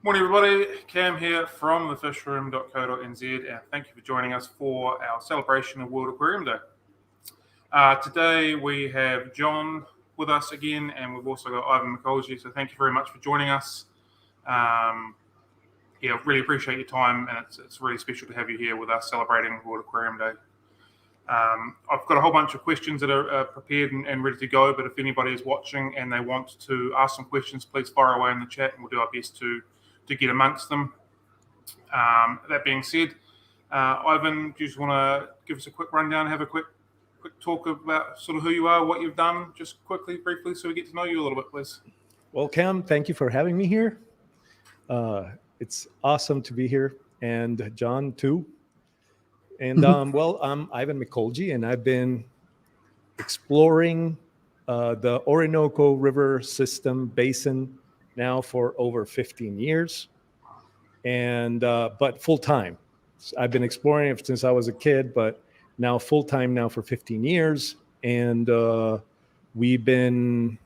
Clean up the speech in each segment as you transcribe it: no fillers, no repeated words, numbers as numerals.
Morning, everybody. Cam here from thefishroom.co.nz, and thank you for joining us for our celebration of World Aquarium Day. Today we have John with us again, and we've also got Ivan Mikolji. So thank you very much for joining us. Really appreciate your time, and it's really special to have you here with us celebrating World Aquarium Day. I've got a whole bunch of questions that are prepared and ready to go, but if anybody is watching and they want to ask some questions, please fire away in the chat, and we'll do our best to get amongst them. That being said, Ivan, do you just want to give us a quick rundown, have a quick talk about sort of who you are, what you've done, just quickly, briefly, so we get to know you a little bit, please? Well, Cam, thank you for having me here. It's awesome to be here, and John too. And well, I'm Ivan Mikolji, and I've been exploring the Orinoco River system basin now for over 15 years, and but full time. I've been exploring it since I was a kid, but now full time now for 15 years, and we've been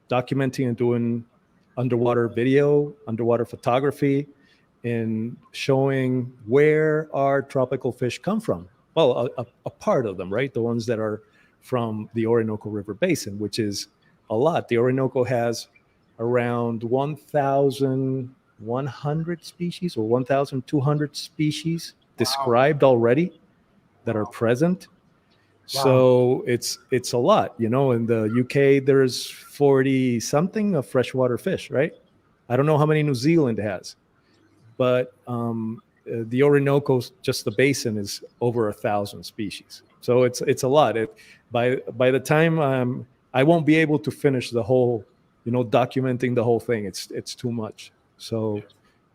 documenting and doing underwater video, underwater photography, and showing where our tropical fish come from. Well, a part of them, right? The ones that are from the Orinoco River Basin, which is a lot. The Orinoco has around 1,100 species or 1,200 species described already that are present. Wow. So it's a lot, you know. In the UK, there's 40 something of freshwater fish, right? I don't know how many New Zealand has, but the Orinoco, just the basin, is over 1,000 species. So it's a lot. By the time I won't be able to finish the whole, you know, documenting the whole thing. It's too much. So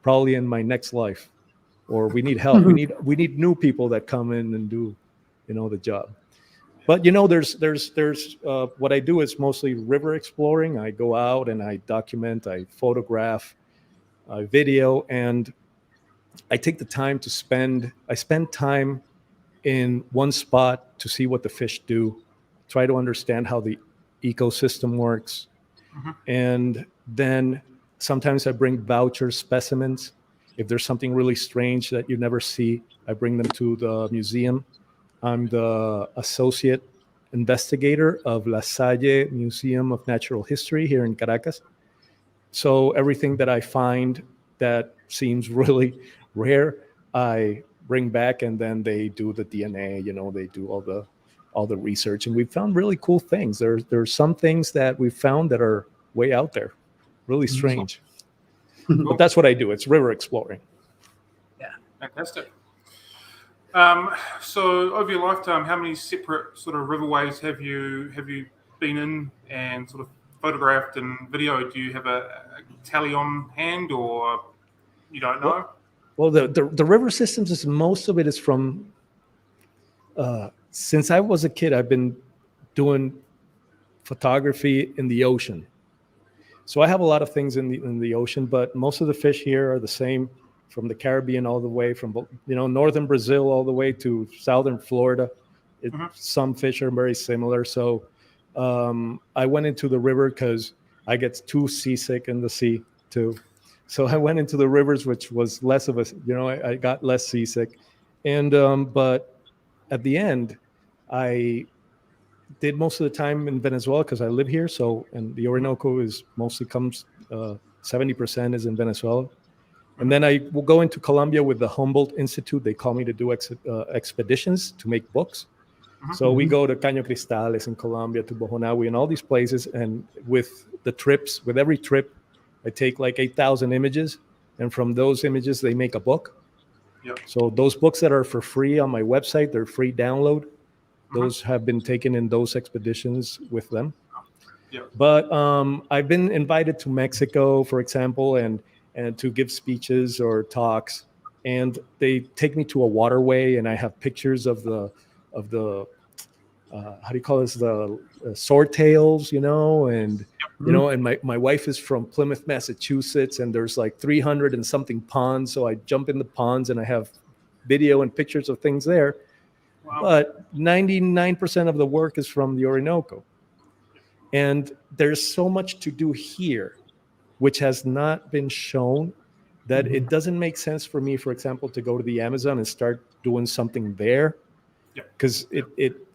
probably in my next life, or we need help. we need new people that come in and do, you know, the job. But you know, there's what I do is mostly river exploring. I go out and I document, I photograph, video, and I take the time to spend time in one spot to see what the fish do, try to understand how the ecosystem works. And then sometimes I bring voucher specimens. If there's something really strange that you never see, I bring them to the museum. I'm the associate investigator of La Salle Museum of Natural History here in Caracas. So everything that I find that seems really rare, I bring back, and then they do the DNA, you know, they do all the research, and we've found really cool things. There's some things that we've found that are way out there, really strange. But that's what I do. It's river exploring. Yeah, fantastic. So over your lifetime, how many separate sort of riverways have you been in and sort of photographed and videoed? Do you have a tally on hand, or you don't know? Well, the river systems is, most of it is from since I was a kid, I've been doing photography in the ocean. So I have a lot of things in the ocean, but most of the fish here are the same, from the Caribbean all the way from, you know, northern Brazil all the way to southern Florida. Some fish are very similar. So I went into the river because I get too seasick in the sea too. So I went into the rivers, which was less of a, you know, I got less seasick. And but at the end, I did most of the time in Venezuela because I live here. So, and the Orinoco is mostly comes, 70% is in Venezuela. And then I will go into Colombia with the Humboldt Institute. They call me to do expeditions to make books. So we go to Caño Cristales in Colombia, to Bojonawi, and all these places. And with the trips, with every trip, I take like 8,000 images. And from those images, they make a book. Yep. So those books that are for free on my website, they're free download. Those have been taken in those expeditions with them. Yep. But I've been invited to Mexico, for example, and to give speeches or talks. And they take me to a waterway, and I have pictures of the how do you call this, the swordtails, you know, and you know, and my wife is from Plymouth, Massachusetts, and there's like 300 and something ponds. So I jump in the ponds and I have video and pictures of things there. Wow. But 99% of the work is from the Orinoco. And there's so much to do here, which has not been shown that it doesn't make sense for me, for example, to go to the Amazon and start doing something there, because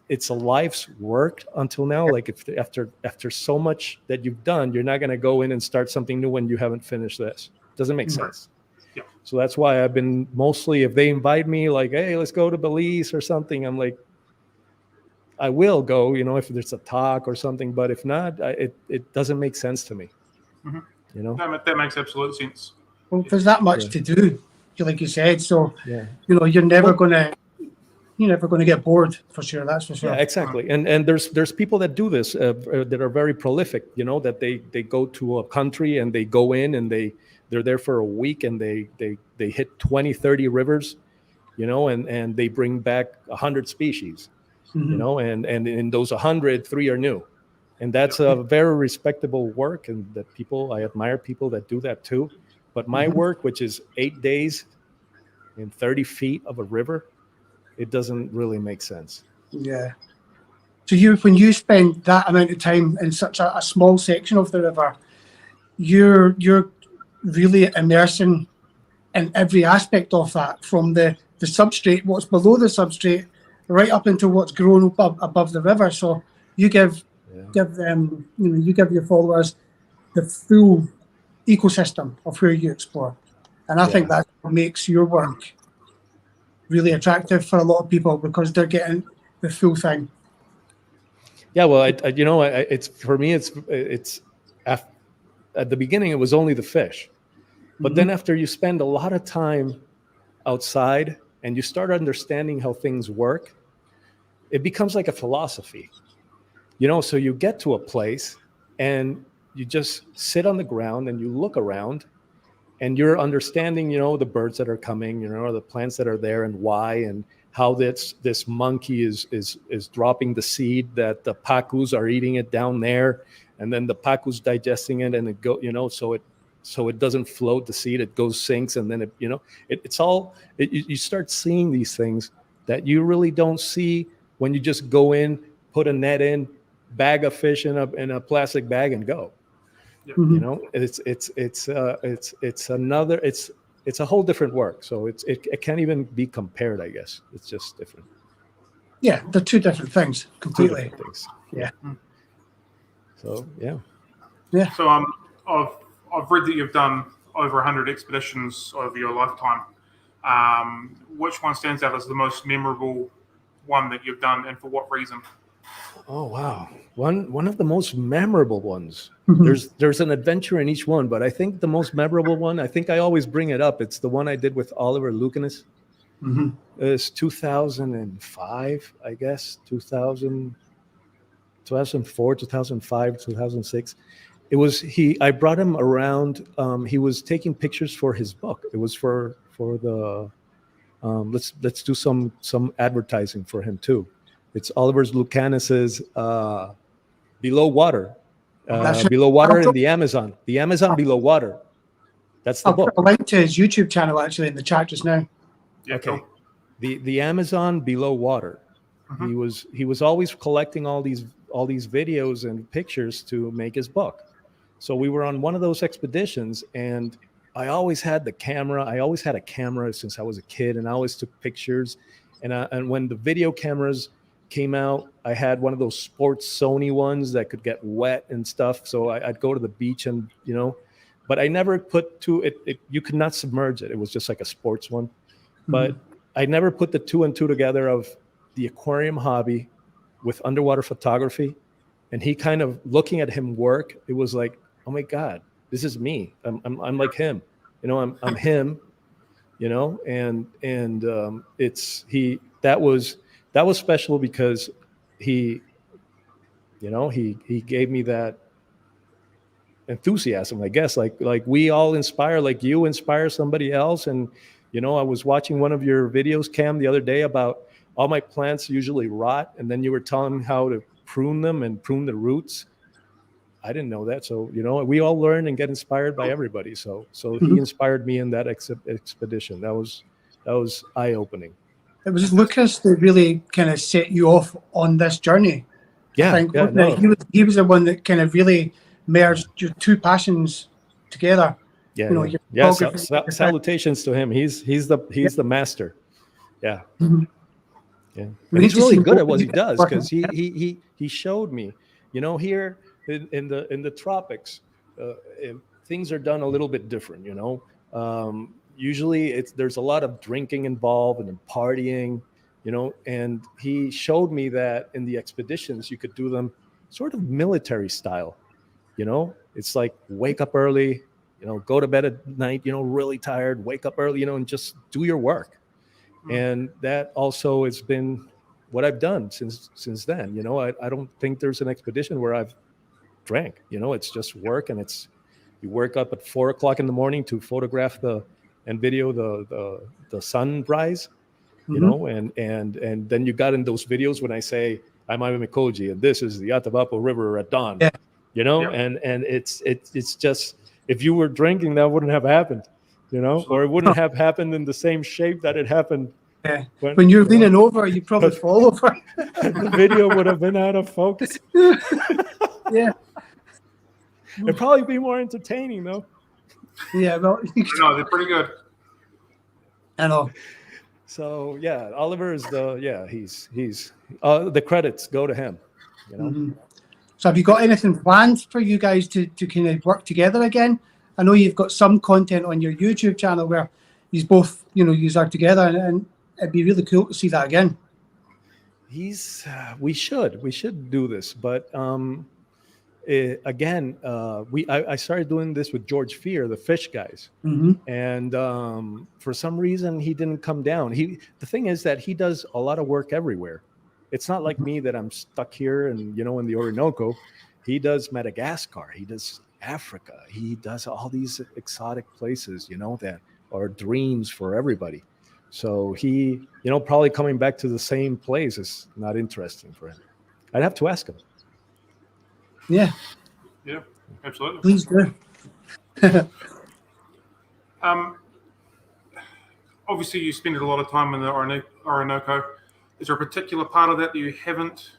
it's a life's work until now. Like if after so much that you've done, you're not going to go in and start something new when you haven't finished this. Doesn't make sense. Yeah. So that's why I've been mostly, if they invite me like, hey, let's go to Belize or something, I'm like, I will go, if there's a talk or something, but if not, it doesn't make sense to me. That makes absolute sense. Well, there's that much to do, like you said. So, yeah, you're never gonna get bored, for sure. That's for sure. Yeah, exactly. And there's people that do this that are very prolific. That they go to a country and they go in and they're there for a week and they hit 20, 30 rivers, and they bring back 100 species, and in those 100, 3 are new. And that's a very respectable work, and I admire people that do that too. But my work, which is 8 days in 30 feet of a river, it doesn't really make sense. Yeah. So when you spend that amount of time in such a small section of the river, you're really immersing in every aspect of that, from the substrate, what's below the substrate, right up into what's grown above the river. So you give them, you give your followers the full ecosystem of where you explore, and I think that's what makes your work really attractive for a lot of people, because they're getting the full thing. Yeah, well, it's for me, it's at the beginning it was only the fish, but then after you spend a lot of time outside and you start understanding how things work, it becomes like a philosophy. So you get to a place and you just sit on the ground and you look around and you're understanding, the birds that are coming, the plants that are there and why, and how this monkey is dropping the seed that the pacus are eating it down there, and then the pacus digesting it, and it go, so it doesn't float the seed, it goes sinks, and then you start seeing these things that you really don't see when you just go in, put a net in, bag a fish in a plastic bag and go. It's a whole different work. So it can't even be compared, I guess. It's just different. Yeah, they're two different things completely. Two different things. Yeah. So yeah. So I've read that you've done over 100 expeditions over your lifetime. Which one stands out as the most memorable one that you've done, and for what reason? Oh wow, one of the most memorable ones. There's an adventure in each one, but I think the most memorable one, I think I always bring it up, it's the one I did with Oliver Lucanis. It's 2005, I guess, 2004, 2005, 2006. I brought him around. He was taking pictures for his book. It was for the let's do some advertising for him too. It's Oliver Lucanis's Below Water. Below Water in the Amazon. The Amazon Below Water. That's the book. I'll put a link to his YouTube channel actually in the chat just now. Yeah, okay. cool. The Amazon Below Water. He was always collecting all these videos and pictures to make his book. So we were on one of those expeditions, and I always had the camera. I always had a camera since I was a kid, and I always took pictures. And when the video cameras came out, I had one of those sports Sony ones that could get wet and stuff. So I'd go to the beach and, but I never put you could not submerge it. It was just like a sports one. But I never put the two and two together of the aquarium hobby with underwater photography. And he kind of looking at him work, it was like, oh my God, this is me. I'm like him, I'm him, and that was special because he gave me that enthusiasm, I guess, like we all inspire, like you inspire somebody else. And, I was watching one of your videos, Cam, the other day about all my plants usually rot. And then you were telling me how to prune them and prune the roots. I didn't know that. So, we all learn and get inspired by everybody. So he inspired me in that expedition. That was eye-opening. It was Lucas that really kind of set you off on this journey. Yeah, I think he was the one that kind of really merged your two passions together Yeah, you know, yeah. your Yeah, photography. salutations to him. He's the master. Yeah. Mhm. Yeah, We and need he's to really see good more at what of he you does working. because he showed me, here in the tropics, things are done a little bit different. Usually there's a lot of drinking involved and partying, and he showed me that in the expeditions you could do them sort of military style. It's like wake up early, go to bed at night, really tired, wake up early, and just do your work. And that also has been what I've done since then. I don't think there's an expedition where I've drank. It's just work, and you work up at 4 o'clock in the morning to photograph and video the sunrise. Mhm. And then you got in those videos when I say I'm Ivan Mikolji and this is the Atabapo River at dawn. Yeah. Yeah. And it's just, if you were drinking, that wouldn't have happened. Or it wouldn't have happened in the same shape that it happened Yeah. when When you're leaning over, you probably fall over. the video would have been out of focus. Yeah. It'd probably be more entertaining though. Yeah. Well, No, they're pretty good. I know. So yeah, Oliver is he's the credits go to him. Mhm. So have you got anything planned for you guys to kind of work together again? I know you've got some content on your YouTube channel where you both, you are together, and it'd be really cool to see that again. We should do this, but again, I started doing this with George Fear, the fish guys, Mm-hmm. and for some reason he didn't come down. The thing is that he does a lot of work everywhere. It's not like me that I'm stuck here and in the Orinoco. He does Madagascar, he does Africa, he does all these exotic places, that are dreams for everybody. So he, probably coming back to the same place is not interesting for him. I'd have to ask him. Yeah, Yeah, absolutely. please do. Obviously, you spend a lot of time in the Orinoco. Is there a particular part of that you haven't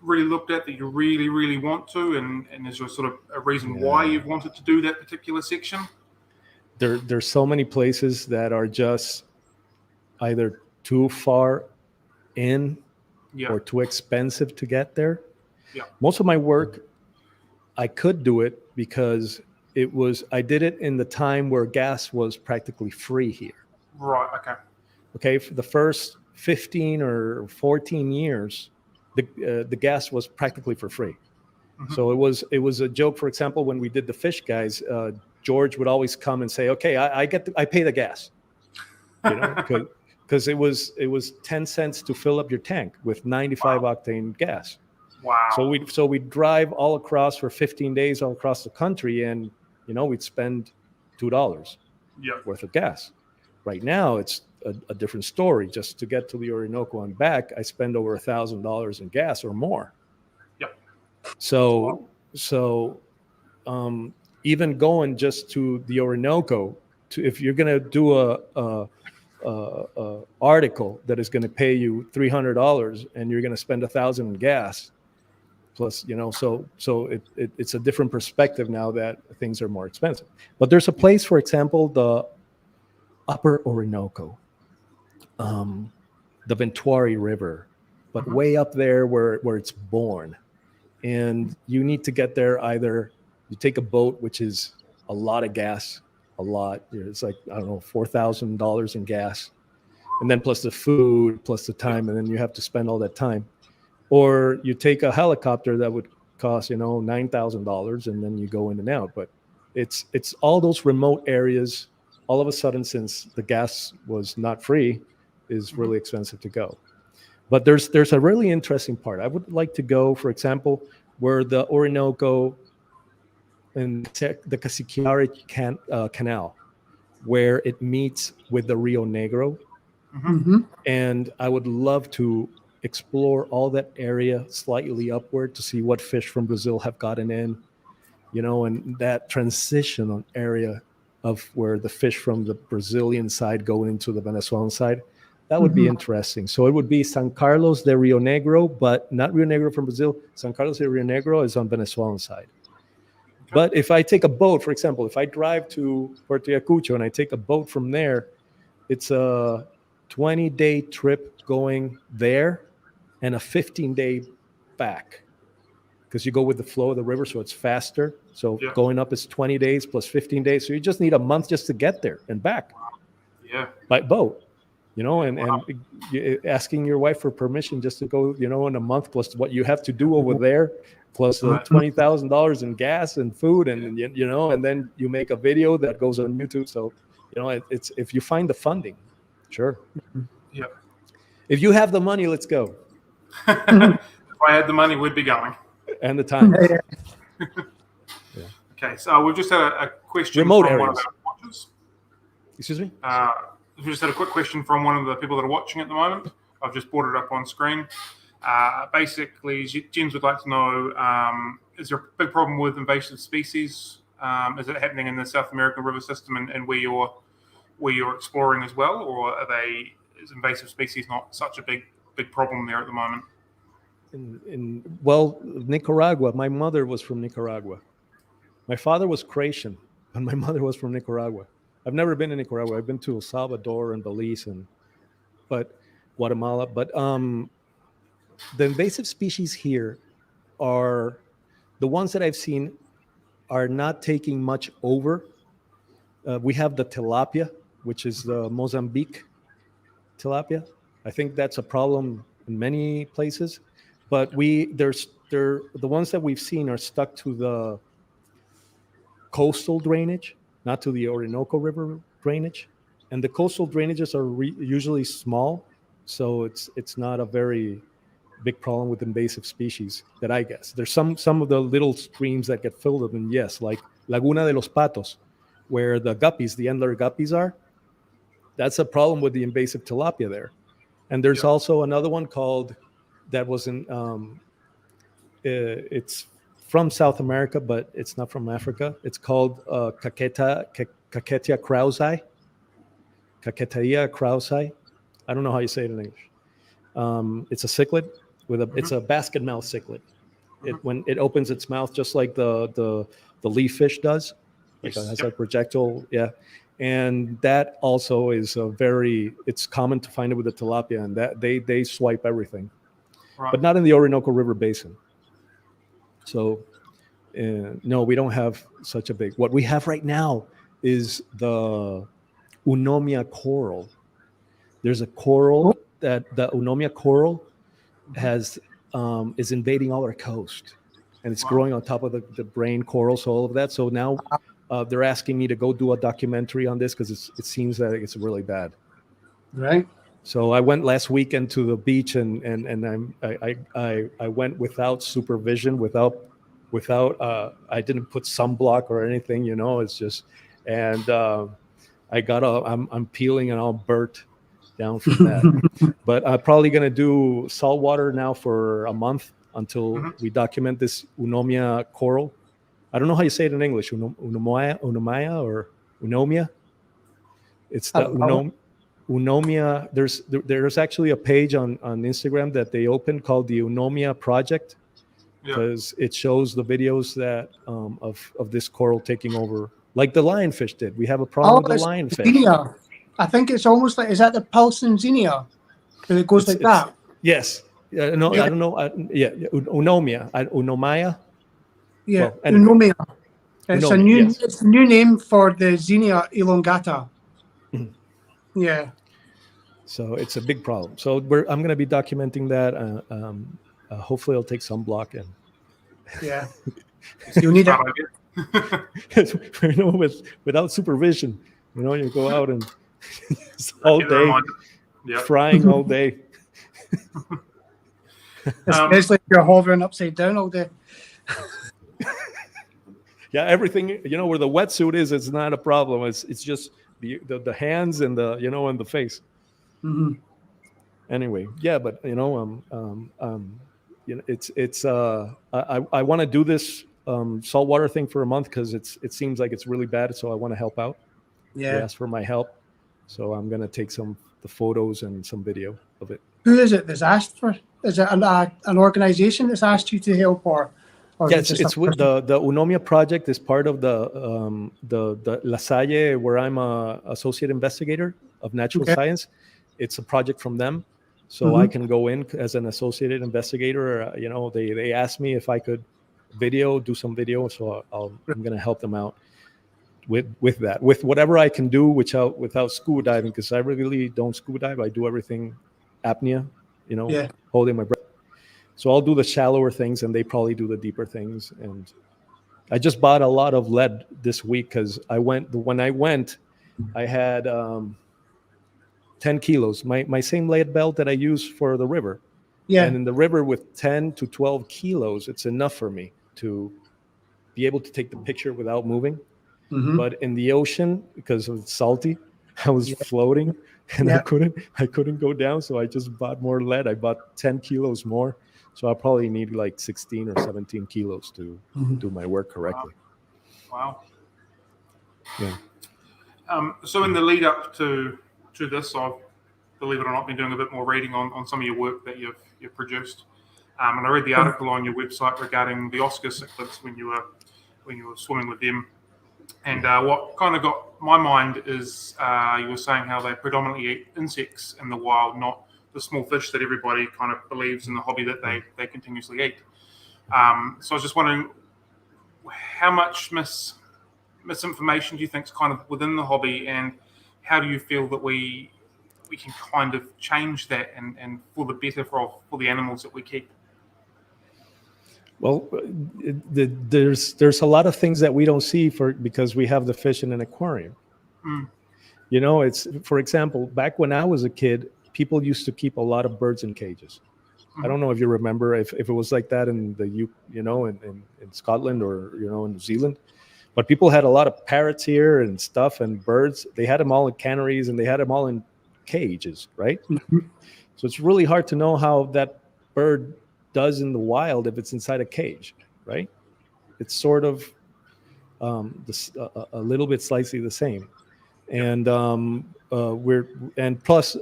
really looked at that you really, really want to? And is there sort of a reason why you've wanted to do that particular section? There's so many places that are just either too far in or too expensive to get there. Yeah. Most of my work, I could do it because I did it in the time where gas was practically free here. Right, okay. Okay, for the first 15 or 14 years, the gas was practically for free. Mm-hmm. So it was a joke. For example, when we did the fish guys, George would always come and say, "Okay, I pay the gas," because it was 10 cents to fill up your tank with 95 octane gas. Wow. So we'd drive all across for 15 days all across the country, and we'd spend $2 worth of gas. Right now, it's a different story. Just to get to the Orinoco and back, I spend over $1,000 in gas or more. Yep. So even going just to the Orinoco, if you're going to do a article that is going to pay you $300 and you're going to spend $1,000 in gas, plus so it's a different perspective now that things are more expensive. But there's a place, for example, the Upper Orinoco, the Ventuari River, but way up there where it's born. And you need to get there either you take a boat, which is a lot of gas, it's like, I don't know, $4,000 in gas, and then plus the food, plus the time, and then you have to spend all that time. Or you take a helicopter that would cost, $9,000, and then you go in and out. But it's all those remote areas. All of a sudden, since the gas was not free, is really expensive to go. But there's a really interesting part. I would like to go, for example, where the Orinoco and the Casiquiare Canal, where it meets with the Rio Negro. Mm-hmm. And I would love to explore all that area slightly upward to see what fish from Brazil have gotten in, and that transitional area of where the fish from the Brazilian side go into the Venezuelan side. That would be interesting. So it would be San Carlos de Rio Negro, but not Rio Negro from Brazil. San Carlos de Rio Negro is on Venezuelan side. But if I take a boat, for example, if I drive to Puerto Ayacucho and I take a boat from there, it's a 20-day trip going there and a 15-day back, because you go with the flow of the river, so it's faster. So Yeah. going up is 20 days plus 15 days. So you just need a month just to get there and back Yeah. by boat, you know, and, Wow. and asking your wife for permission just to go, you know, in a month, plus what you have to do over there, plus the Right. $20,000 in gas and food, and you know, and then you make a video that goes on YouTube. So, you know, it's if you find the funding, sure. Yeah. If you have the money, let's go, If I had the money, we'd be going. and the time. Okay, so we've just had a question Remote from one of areas. our watchers. Excuse me. We just had a quick question from one of the people that are watching at the moment. I've just brought it up on screen. Basically, Jens would like to know, is there a big problem with invasive species? Is it happening in the South American river system and where you're exploring as well? Or is invasive species not such a big problem there at the moment? Well, Nicaragua. My mother was from Nicaragua. My father was Croatian, and my mother was from Nicaragua. I've never been to Nicaragua. I've been to El Salvador and Belize but Guatemala. But the invasive species here are the ones that I've seen are not taking much over. We have the tilapia, which is the Mozambique tilapia. I think that's a problem in many places. But the ones that we've seen are stuck to the coastal drainage, not to the Orinoco River drainage. And the coastal drainages are usually small, so it's not a very big problem with invasive species that I guess. There's some of the little streams that get filled up, and yes, like Laguna de los Patos, where the guppies, the endler guppies are. That's a problem with the invasive tilapia there. And there's also another one called, that was in, it's from South America, but it's not from Africa. It's called Caquetia krausi. Caquetia krausi. I don't know how you say it in English. It's a cichlid it's a basket mouth cichlid. When it opens its mouth, just like the leaf fish does, like it has a projectile, and that also is it's common to find it with the tilapia, and that they swipe everything, but not in the Orinoco River basin. So no, we don't have such a big. What we have right now is the Eunomia coral. There's a coral that the Eunomia coral has is invading all our coast, and it's growing on top of the brain corals, all of that. So now they're asking me to go do a documentary on this because it seems that it's really bad. Right. So I went last weekend to the beach, and I went without supervision, without I didn't put sunblock or anything, you know. It's just, and I'm peeling and all burnt down from that. But I'm probably gonna do saltwater now for a month until we document this Eunomia coral. I don't know how you say it in English. Eunomia or Eunomia. It's the Eunomia. There's actually a page on Instagram that they opened called the Eunomia Project, because it shows the videos that of this coral taking over, like the lionfish did. We have a problem with the lionfish. Xenia. I think it's almost like, is that the Pulson Xenia? And it goes like that. Yes. No, I don't know. Eunomia. Eunomia. Yeah, well, anyway. Eunomia. It's a new name for the Xenia elongata. Yeah. So it's a big problem. So I'm going to be documenting that. Hopefully, I'll take sunblock and. Yeah. You need it. You know, without supervision, you know, you go out and all day, frying all day. Especially if you're hovering upside down all day. Yeah, everything, you know, where the wetsuit is, it's not a problem. It's just the hands and the, you know, and the face. Mm-hmm. Anyway, yeah, but you know, you know, it's I want to do this saltwater thing for a month because it seems like it's really bad. So I want to help out. Yeah. They asked for my help, so I'm gonna take the photos and some video of it. Who is it that's asked for? Is it an organization that's asked you to help, or Or Yeah, is it just it's with the Unomia project is part of the La Salle, where I'm a associate investigator of natural Okay. science. It's a project from them, so I Mhm. can go in as an associated investigator. They asked me if I could do some video, so I'm going to help them out with that, with whatever I can do, without scuba diving, because I really don't scuba dive. I do everything apnea, Yeah. holding my breath. So I'll do the shallower things, and they probably do the deeper things. And I just bought a lot of lead this week because when I went, I had 10 kilos, my same lead belt that I use for the river. Yeah. And in the river with 10 to 12 kilos, it's enough for me to be able to take the picture without moving. Mhm. But in the ocean, because it's salty, I was floating, and Yeah. I couldn't go down. So I just bought more lead. I bought 10 kilos more. So I'll probably need like 16 or 17 kilos to Mhm. do my work correctly. Wow. Yeah. So in the lead up to this, I've, believe it or not, been doing a bit more reading on some of your work that you've produced. And I read the article on your website regarding the Oscar cichlids when you were swimming with them. And what kind of got my mind is you were saying how they predominantly eat insects in the wild, not the small fish that everybody kind of believes in the hobby that they continuously eat. So I was just wondering, how much misinformation do you think is kind of within the hobby, and how do you feel that we can kind of change that and for the better for the animals that we keep? Well, there's a lot of things that we don't see because we have the fish in an aquarium. Mm. It's, for example, back when I was a kid, people used to keep a lot of birds in cages. I don't know if you remember if it was like that in in Scotland or in New Zealand, but people had a lot of parrots here and stuff and birds. They had them all in canneries and they had them all in cages, right? Mhm. So it's really hard to know how that bird does in the wild if it's inside a cage, right? It's sort of a little bit slightly the same. And plus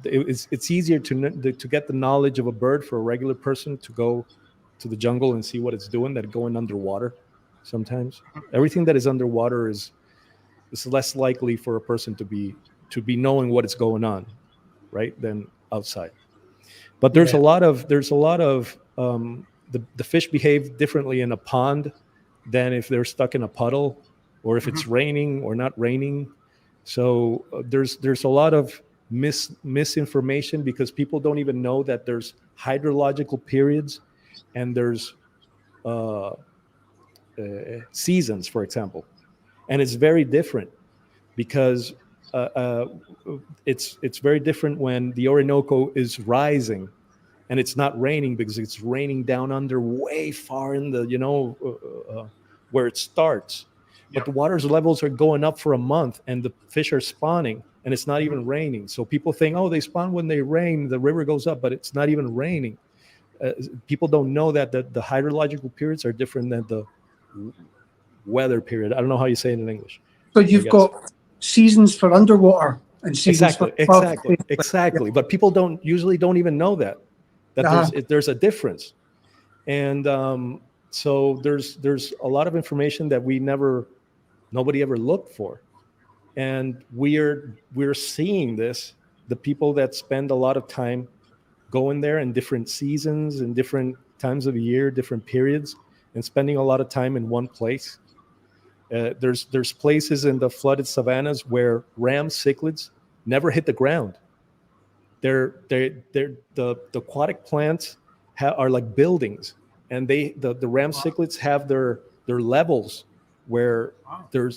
it's easier to get the knowledge of a bird for a regular person to go to the jungle and see what it's doing than going underwater. Sometimes everything that is underwater is less likely for a person to be knowing what is going on, right, than outside. But there's a Yeah. lot of the fish behave differently in a pond than if they're stuck in a puddle, or if it's raining or not raining. So there's a lot of misinformation because people don't even know that there's hydrological periods and there's uh, seasons, for example, and it's very different because uh, uh, it's very different when the Orinoco is rising and it's not raining because it's raining down under way far in the where it starts, but the water's levels are going up for a month and the fish are spawning and it's not even raining. So people think, oh, they spawn when they rain, the river goes up, but it's not even raining. People don't know that the hydrological periods are different than the weather period. I don't know how you say it in English. So I you've guess. got seasons for underwater and seasons for above. Exactly. But people don't even know that Uh-huh. there's a difference. And so there's a lot of information that nobody ever looked for, and we're seeing this. The people that spend a lot of time going there in different seasons and different times of the year, different periods, and spending a lot of time in one place. There's places in the flooded savannas where ram cichlids never hit the ground. The aquatic plants are like buildings, and the ram cichlids have their levels where they're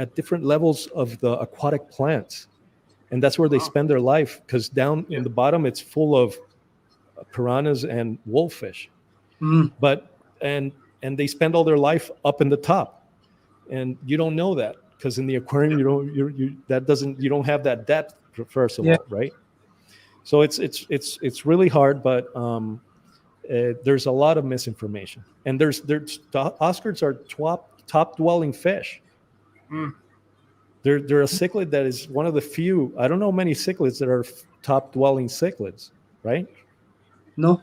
at different levels of the aquatic plants, and that's where they spend their life, because down in the bottom it's full of piranhas and wolffish, Mm. but and they spend all their life up in the top, and you don't know that because in the aquarium you don't have that depth, first of Yeah. all, right? So it's really hard, but there's a lot of misinformation, and the Oscars are top dwelling fish. Mm. They're a cichlid that is one of the few. I don't know many cichlids that are top dwelling cichlids, right? No.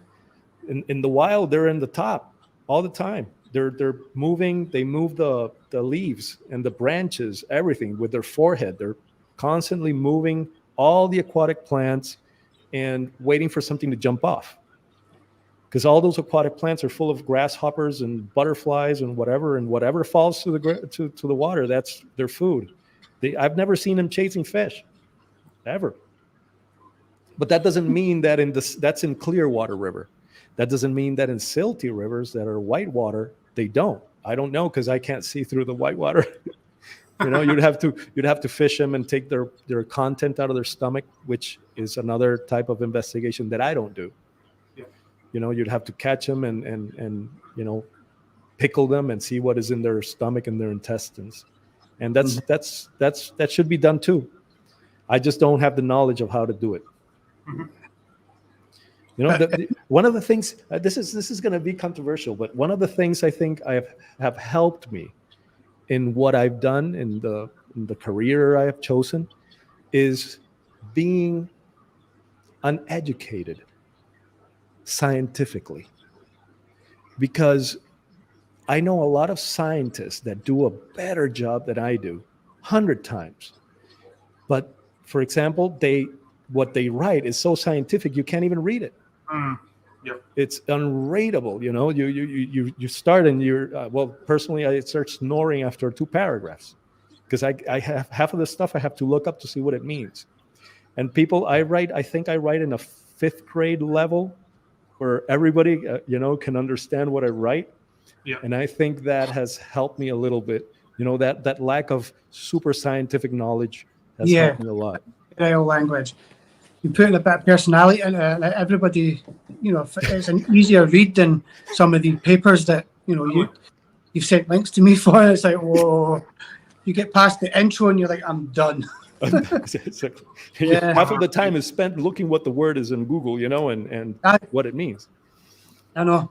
In the wild, they're in the top. all the time. They're moving. They move the leaves and the branches, everything with their forehead. They're constantly moving all the aquatic plants and waiting for something to jump off. Because all those aquatic plants are full of grasshoppers and butterflies and whatever falls to the water, that's their food. I've never seen them chasing fish, ever. But that doesn't mean that that's in clear water river. That doesn't mean that in silty rivers that are whitewater, they don't. I don't know, because I can't see through the whitewater. You'd have to fish them and take their content out of their stomach, which is another type of investigation that I don't do. Yeah. You'd have to catch them and pickle them and see what is in their stomach and their intestines. And that should be done too. I just don't have the knowledge of how to do it. Mm-hmm. One of the things, this is going to be controversial, but one of the things I think have helped me in what I've done in the career I have chosen is being uneducated scientifically. Because I know a lot of scientists that do a better job than I do, 100 times. But for example, what they write is so scientific you can't even read it. Yep. It's unreadable. You start and you're well. Personally, I start snoring after 2 paragraphs because I have half of the stuff I have to look up to see what it means. And I think I write in a 5th grade level where everybody can understand what I write. Yeah. And I think that has helped me a little bit. That lack of super scientific knowledge has helped me a lot. Real language. You put in a bit of personality in it, like everybody, it's an easier read than some of the papers that, you've sent links to me for. It's like, whoa, you get past the intro and you're like, I'm done. Half of the time is spent looking what the word is in Google, and what it means. I know.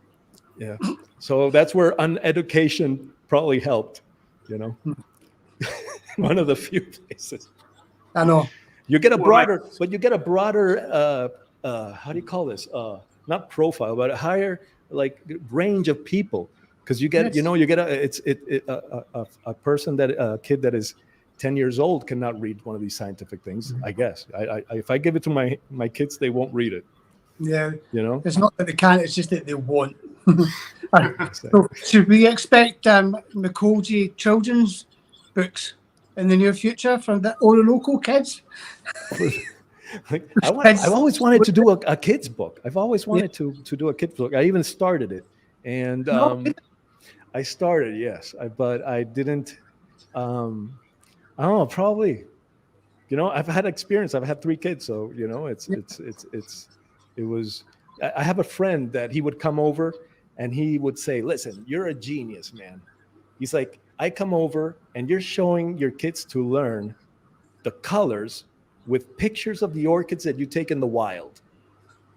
Yeah. So that's where uneducation probably helped, one of the few places. I know. You get a broader, how do you call this? Not profile, but a higher range of people, because you get, a person a kid that is 10 years old cannot read one of these scientific things. I guess if I give it to my kids, they won't read it. Yeah. It's not that they can't; it's just that they won't. Exactly. So should we expect Mikolji children's books in the near future from the Orinoco kids? I've always wanted to do a kids book. I've always wanted to do a kids book. I even started it, and I started, yes, but I didn't. I don't know. Probably, I've had experience. I've had 3 kids, so it was. I have a friend that he would come over, and he would say, "Listen, you're a genius, man." He's like, I come over and you're showing your kids to learn the colors with pictures of the orchids that you take in the wild.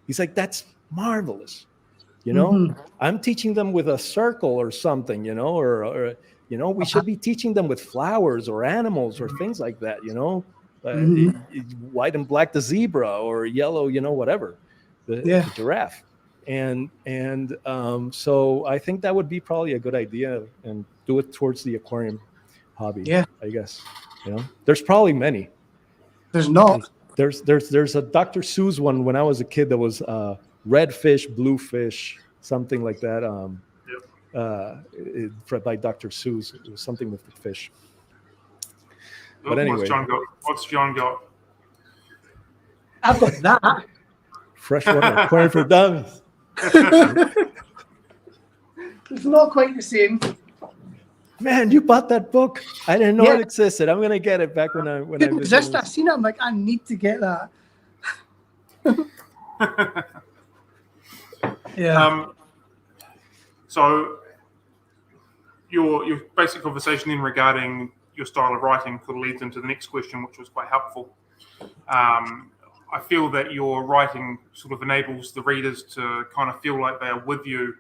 He's like, that's marvelous. I'm teaching them with a circle or something, or we should be teaching them with flowers or animals or things like that, white and black, the zebra, or yellow, whatever, the giraffe. And so I think that would be probably a good idea, and do it towards the aquarium hobby. Yeah, I guess. There's probably many. There's not. There's a Dr. Seuss one when I was a kid that was red fish, blue fish, something like that. By Dr. Seuss. It was something with the fish. But anyway, what's John got? I've got that. Freshwater Aquarium for Dummies. It's not quite the same. Man, you bought that book? I didn't know it existed. I'm gonna get it back when I visit. I've seen it. I'm like, I need to get that. Yeah. So your basic conversation then regarding your style of writing could lead into the next question, which was quite helpful. I feel that your writing sort of enables the readers to kind of feel like they are with you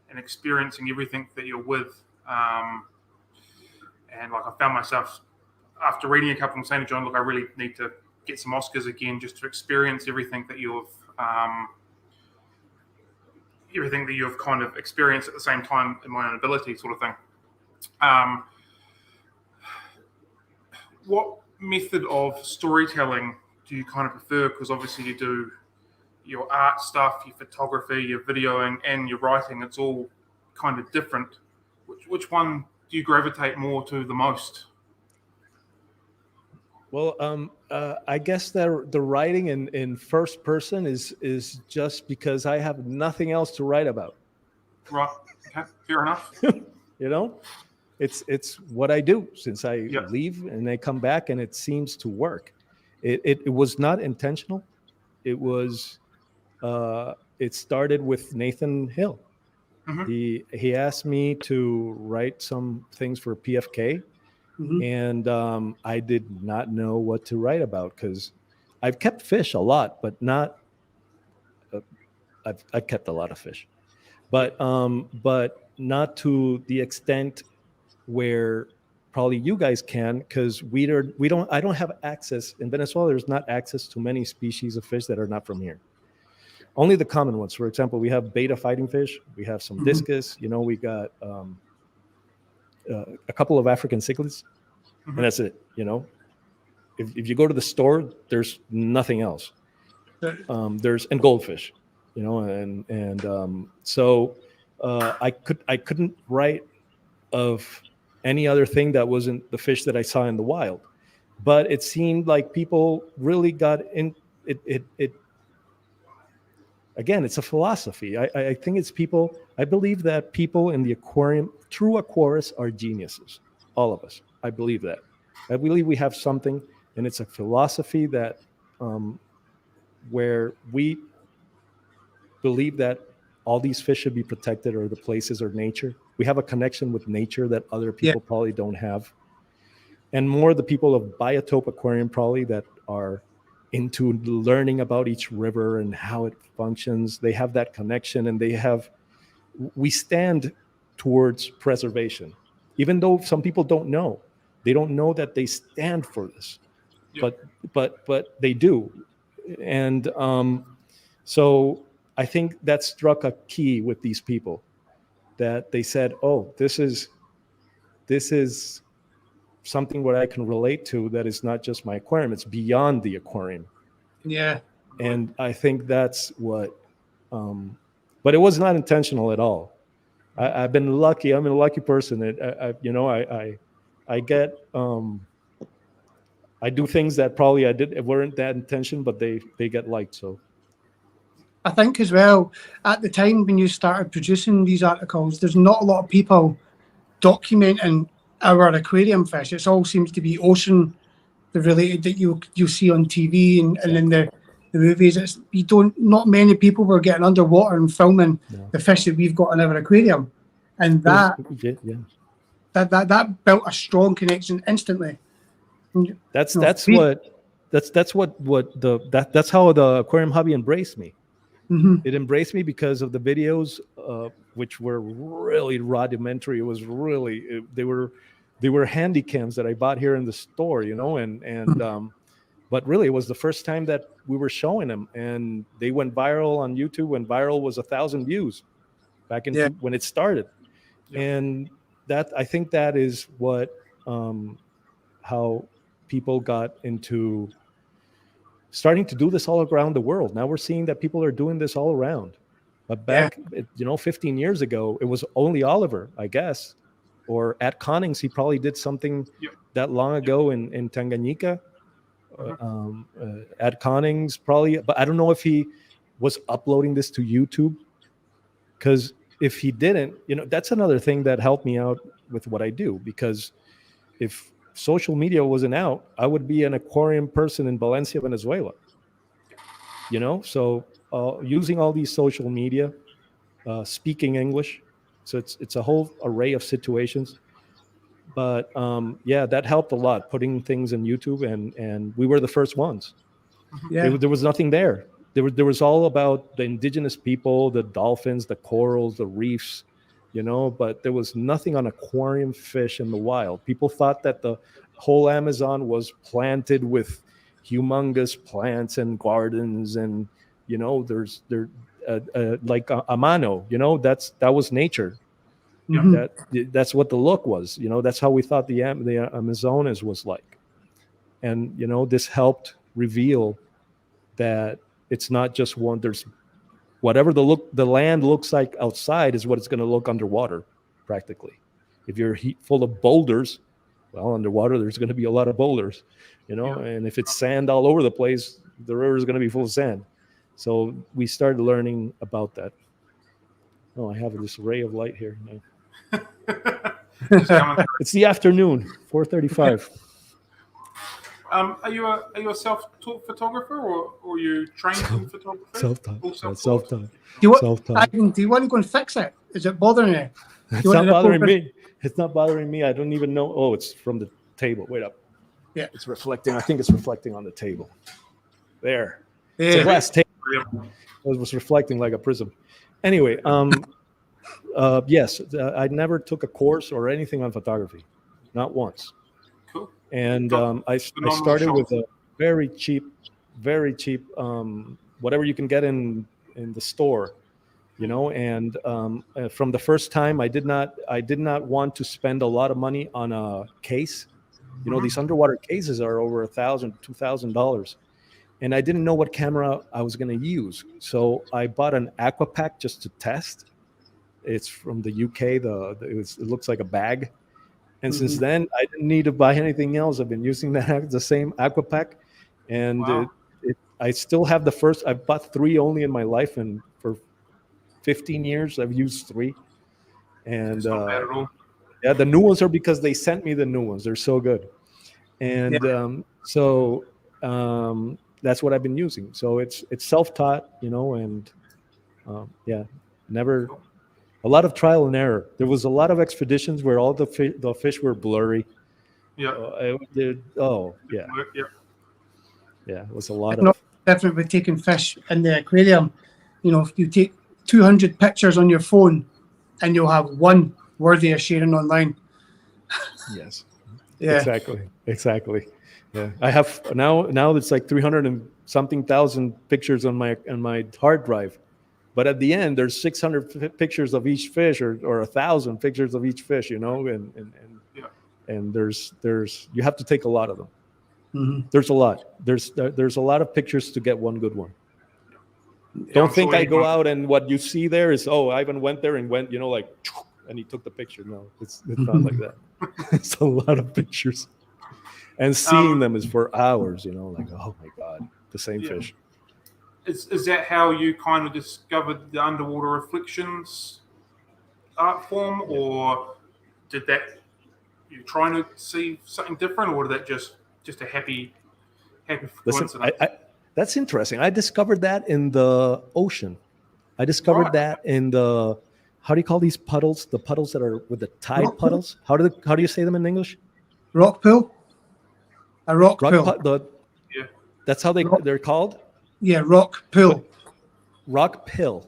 and experiencing everything that you're with. And I found myself, after reading a couple and saying to John, look, I really need to get some Oscars again just to experience everything that you've everything that you've kind of experienced at the same time in my own ability, sort of thing. What method of storytelling do you kind of prefer? Because obviously you do your art stuff, your photography, your videoing, and your writing. It's all kind of different. Which one do you gravitate more to the most? Well, I guess that the writing in first person is just because I have nothing else to write about. Right. Okay. Fair enough. You know, it's what I do since I Yeah. leave and I come back, and it seems to work. It was not intentional. It was. It started with Nathan Hill. Mhm. He asked me to write some things for PFK, Mhm. and I did not know what to write about because I've kept fish a lot, but not. I've kept a lot of fish, but not to the extent where probably you guys can, because we don't. I don't have access in Venezuela. There's not access to many species of fish that are not from here. Only the common ones. For example, we have beta fighting fish. We have some Mhm. discus. We got a couple of African cichlids, Mhm. and that's it. If you go to the store, there's nothing else. There's and goldfish, so I couldn't write of any other thing that wasn't the fish that I saw in the wild. But it seemed like people really got in it. Again, it's a philosophy. I think it's people. I believe that people in the aquarium, true aquarists, are geniuses. All of us. I believe that. I believe we have something, and it's a philosophy that where we believe that all these fish should be protected, or the places or nature. We have a connection with nature that other Yeah. people probably don't have. And more the people of Biotope Aquarium probably that are into learning about each river and how it functions. They have that connection, and we stand towards preservation. Even though some people don't know. They don't know that they stand for this. Yeah. But they do. And so I think that struck a key with these people, that they said, "Oh, this is something what I can relate to. That is not just my aquarium; it's beyond the aquarium." Yeah. And I think that's what. But it was not intentional at all. I've been lucky. I'm a lucky person. I get. I do things that probably weren't that intention, but they get liked. So I think as well, at the time when you started producing these articles, there's not a lot of people documenting our aquarium fish. It all seems to be ocean related that you see on TV and in the movies. Not many people were getting underwater and filming the fish that we've got in our aquarium, and that built a strong connection instantly. That's how the aquarium hobby embraced me. Mm-hmm. It embraced me because of the videos, which were really rudimentary. It was really they were handy cams that I bought here in the store, but really it was the first time that we were showing them, and they went viral on YouTube when viral was 1,000 views back into when it started. Yeah. And that, I think that is what how people got into starting to do this all around the world. Now we're seeing that people are doing this all around. But back, 15 years ago, it was only Oliver, I guess, or at Connings. He probably did something that long ago in Tanganyika. At Connings, probably, but I don't know if he was uploading this to YouTube. Because if he didn't, that's another thing that helped me out with what I do. Because if social media wasn't out, I would be an aquarium person in Valencia, Venezuela. So using all these social media, speaking English, so it's a whole array of situations. But that helped a lot, putting things in YouTube, and we were the first ones. Yeah. There was nothing there. There was all about the indigenous people, the dolphins, the corals, the reefs, but there was nothing on aquarium fish in the wild. People thought that the whole Amazon was planted with humongous plants and gardens, and like a mano, that was nature. Mhm. That's what the look was. That's how we thought the Amazonas was like. And this helped reveal that it's not just one. There's whatever the land looks like outside is what it's going to look underwater, practically. If you're full of boulders, well, underwater there's going to be a lot of boulders, and if it's sand all over the place, the river is going to be full of sand. So we started learning about that. Oh, I have this ray of light here now. Just coming through. It's the afternoon, 4:35. Are you a self-taught photographer, or are you trained in photography? Self-taught. All Yeah, self-taught. self-taught. Do you, Self-taught. Ivan, do you want to go and fix it? Is it bothering you? It's You want not to bothering report me. It's not bothering me. I don't even know. Oh, it's from the table. Wait up. Yeah. It's reflecting. I think it's reflecting on the table. There. It's Yeah. a glass table. Yeah. It was reflecting like a prism. Anyway, yes, I never took a course or anything on photography, not once. Cool. And I Phenomenal started with shots. a very cheap, whatever you can get in the store, And from the first time, I did not want to spend a lot of money on a case. These underwater cases are over $1,000, $2,000. And I didn't know what camera I was going to use. So I bought an aqua pack just to test. It's from the UK. It looks like a bag. And since then, I didn't need to buy anything else. I've been using the same aqua pack. And Wow. I still have the first. I've bought 3 only in my life. And for 15 years, I've used 3. And It's not bad at all. yeah, the new ones are because they sent me the new ones. They're so good. And that's what I've been using. So it's self-taught, and yeah, never a lot of trial and error. There was a lot of expeditions where all the fish were blurry. Yeah. Yeah, Yeah. yeah. It was a lot It's not of different with taking fish in the aquarium. If you take 200 pictures on your phone and you'll have one worthy of sharing online. yes, Yeah. exactly. Yeah, I have now it's like 300 and something thousand pictures on my hard drive. But at the end, there's 600 pictures of each fish, or 1,000 pictures of each fish, and there's you have to take a lot of them. Mhm. There's a lot. There's a lot of pictures to get one good one. Yeah, Don't I'm think sure I you go might- out and what you see there is, Ivan went there and went, and he took the picture. No, it's not like that. It's a lot of pictures, and seeing them is for hours. Like, oh my God, the same Yeah. fish. Is that how you kind of discovered the underwater reflections art form, or did that you trying to see something different, or did that just a happy Listen, coincidence? that's interesting. I discovered that in the ocean. I discovered Right. that in the, how do you call these puddles? The puddles that are with the tide Rock pool? puddles. How do you say them in English? Rock pool? A rock pool. Yeah. That's how they're called? Yeah, rock pool. Rock pill.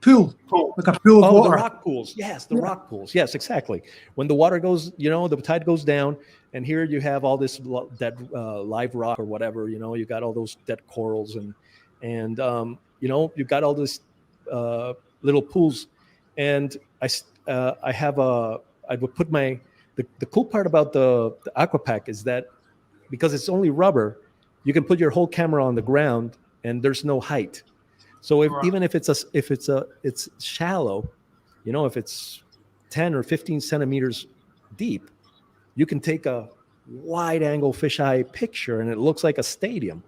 Pool. Cool. Like a pool of Oh, water. the rock pools. Yes, the rock pools. Yes, exactly. When the water goes, the tide goes down, and here you have all this dead live rock or whatever. You got all those dead corals, and you've got all this little pools. And I would put the cool part about the aqua pack is that because it's only rubber, you can put your whole camera on the ground and there's no height. So even if it's shallow, if it's 10 or 15 centimeters deep, you can take a wide angle fisheye picture and it looks like a stadium.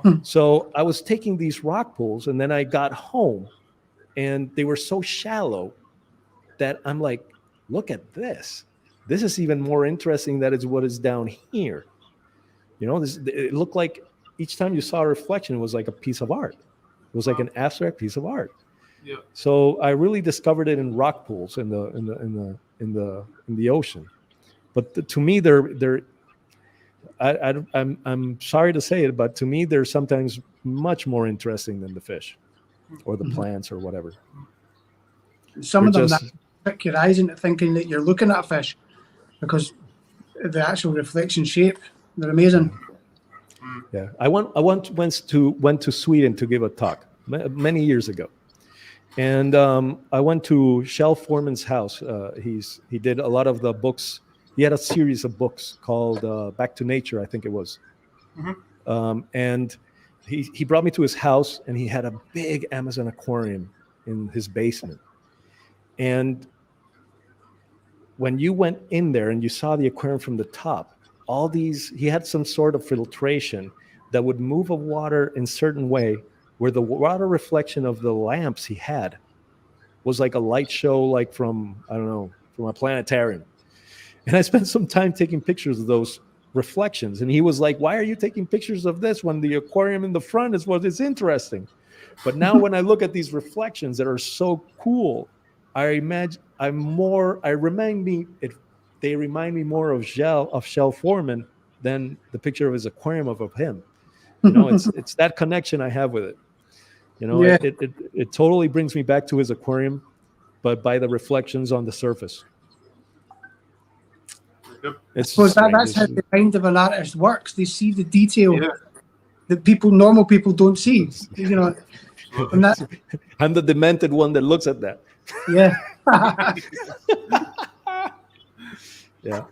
Wow. So I was taking these rock pools and then I got home and they were so shallow that I'm like, look at this. This is even more interesting that it's what is down here. It looked like each time you saw a reflection, it was like a piece of art. It was like an abstract piece of art. Yeah. So I really discovered it in rock pools in the ocean. But to me, I'm sorry to say it, but to me, they're sometimes much more interesting than the fish or the plants or whatever. Some of them Just- that trick your eyes into thinking that you're looking at a fish because the actual reflection shape, they're amazing. Yeah, I went to Sweden to give a talk many years ago, And I went to Shel Foreman's house. He did a lot of the books. He had a series of books called Back to Nature, I think it was. And he brought me to his house, and he had a big Amazon aquarium in his basement. And when you went in there and you saw the aquarium from the top, he had some sort of filtration that would move a water in a certain way, where the water reflection of the lamps he had was like a light show, like from, I don't know, from a planetarium. And I spent some time taking pictures of those reflections. And he was like, why are you taking pictures of this when the aquarium in the front is what is interesting? But now when I look at these reflections that are so cool, they remind me more of Shel Foreman than the picture of his aquarium of him. You know, it's that connection I have with it. You know, Yeah. it totally brings me back to his aquarium, but by the reflections on the surface. It's Well, strange. that's how the mind of an artist works. They see the detail Yeah. that normal people don't see. You know, and that, I'm the demented one that looks at that. yeah. Yeah.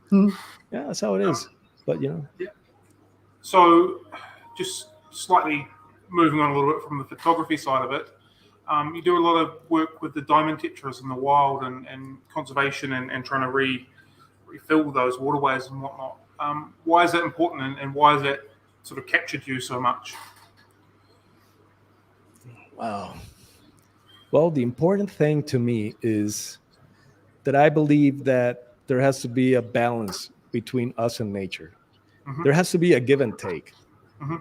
Hmm. Yeah, that's how it is. But, you know. So, just slightly moving on a little bit from the photography side of it, you do a lot of work with the diamond tetras in the wild and conservation and trying to refill those waterways and whatnot. Why is that important, and why has that sort of captured you so much? Wow. Well, the important thing to me is that I believe that there has to be a balance between us and nature. There has to be a give and take.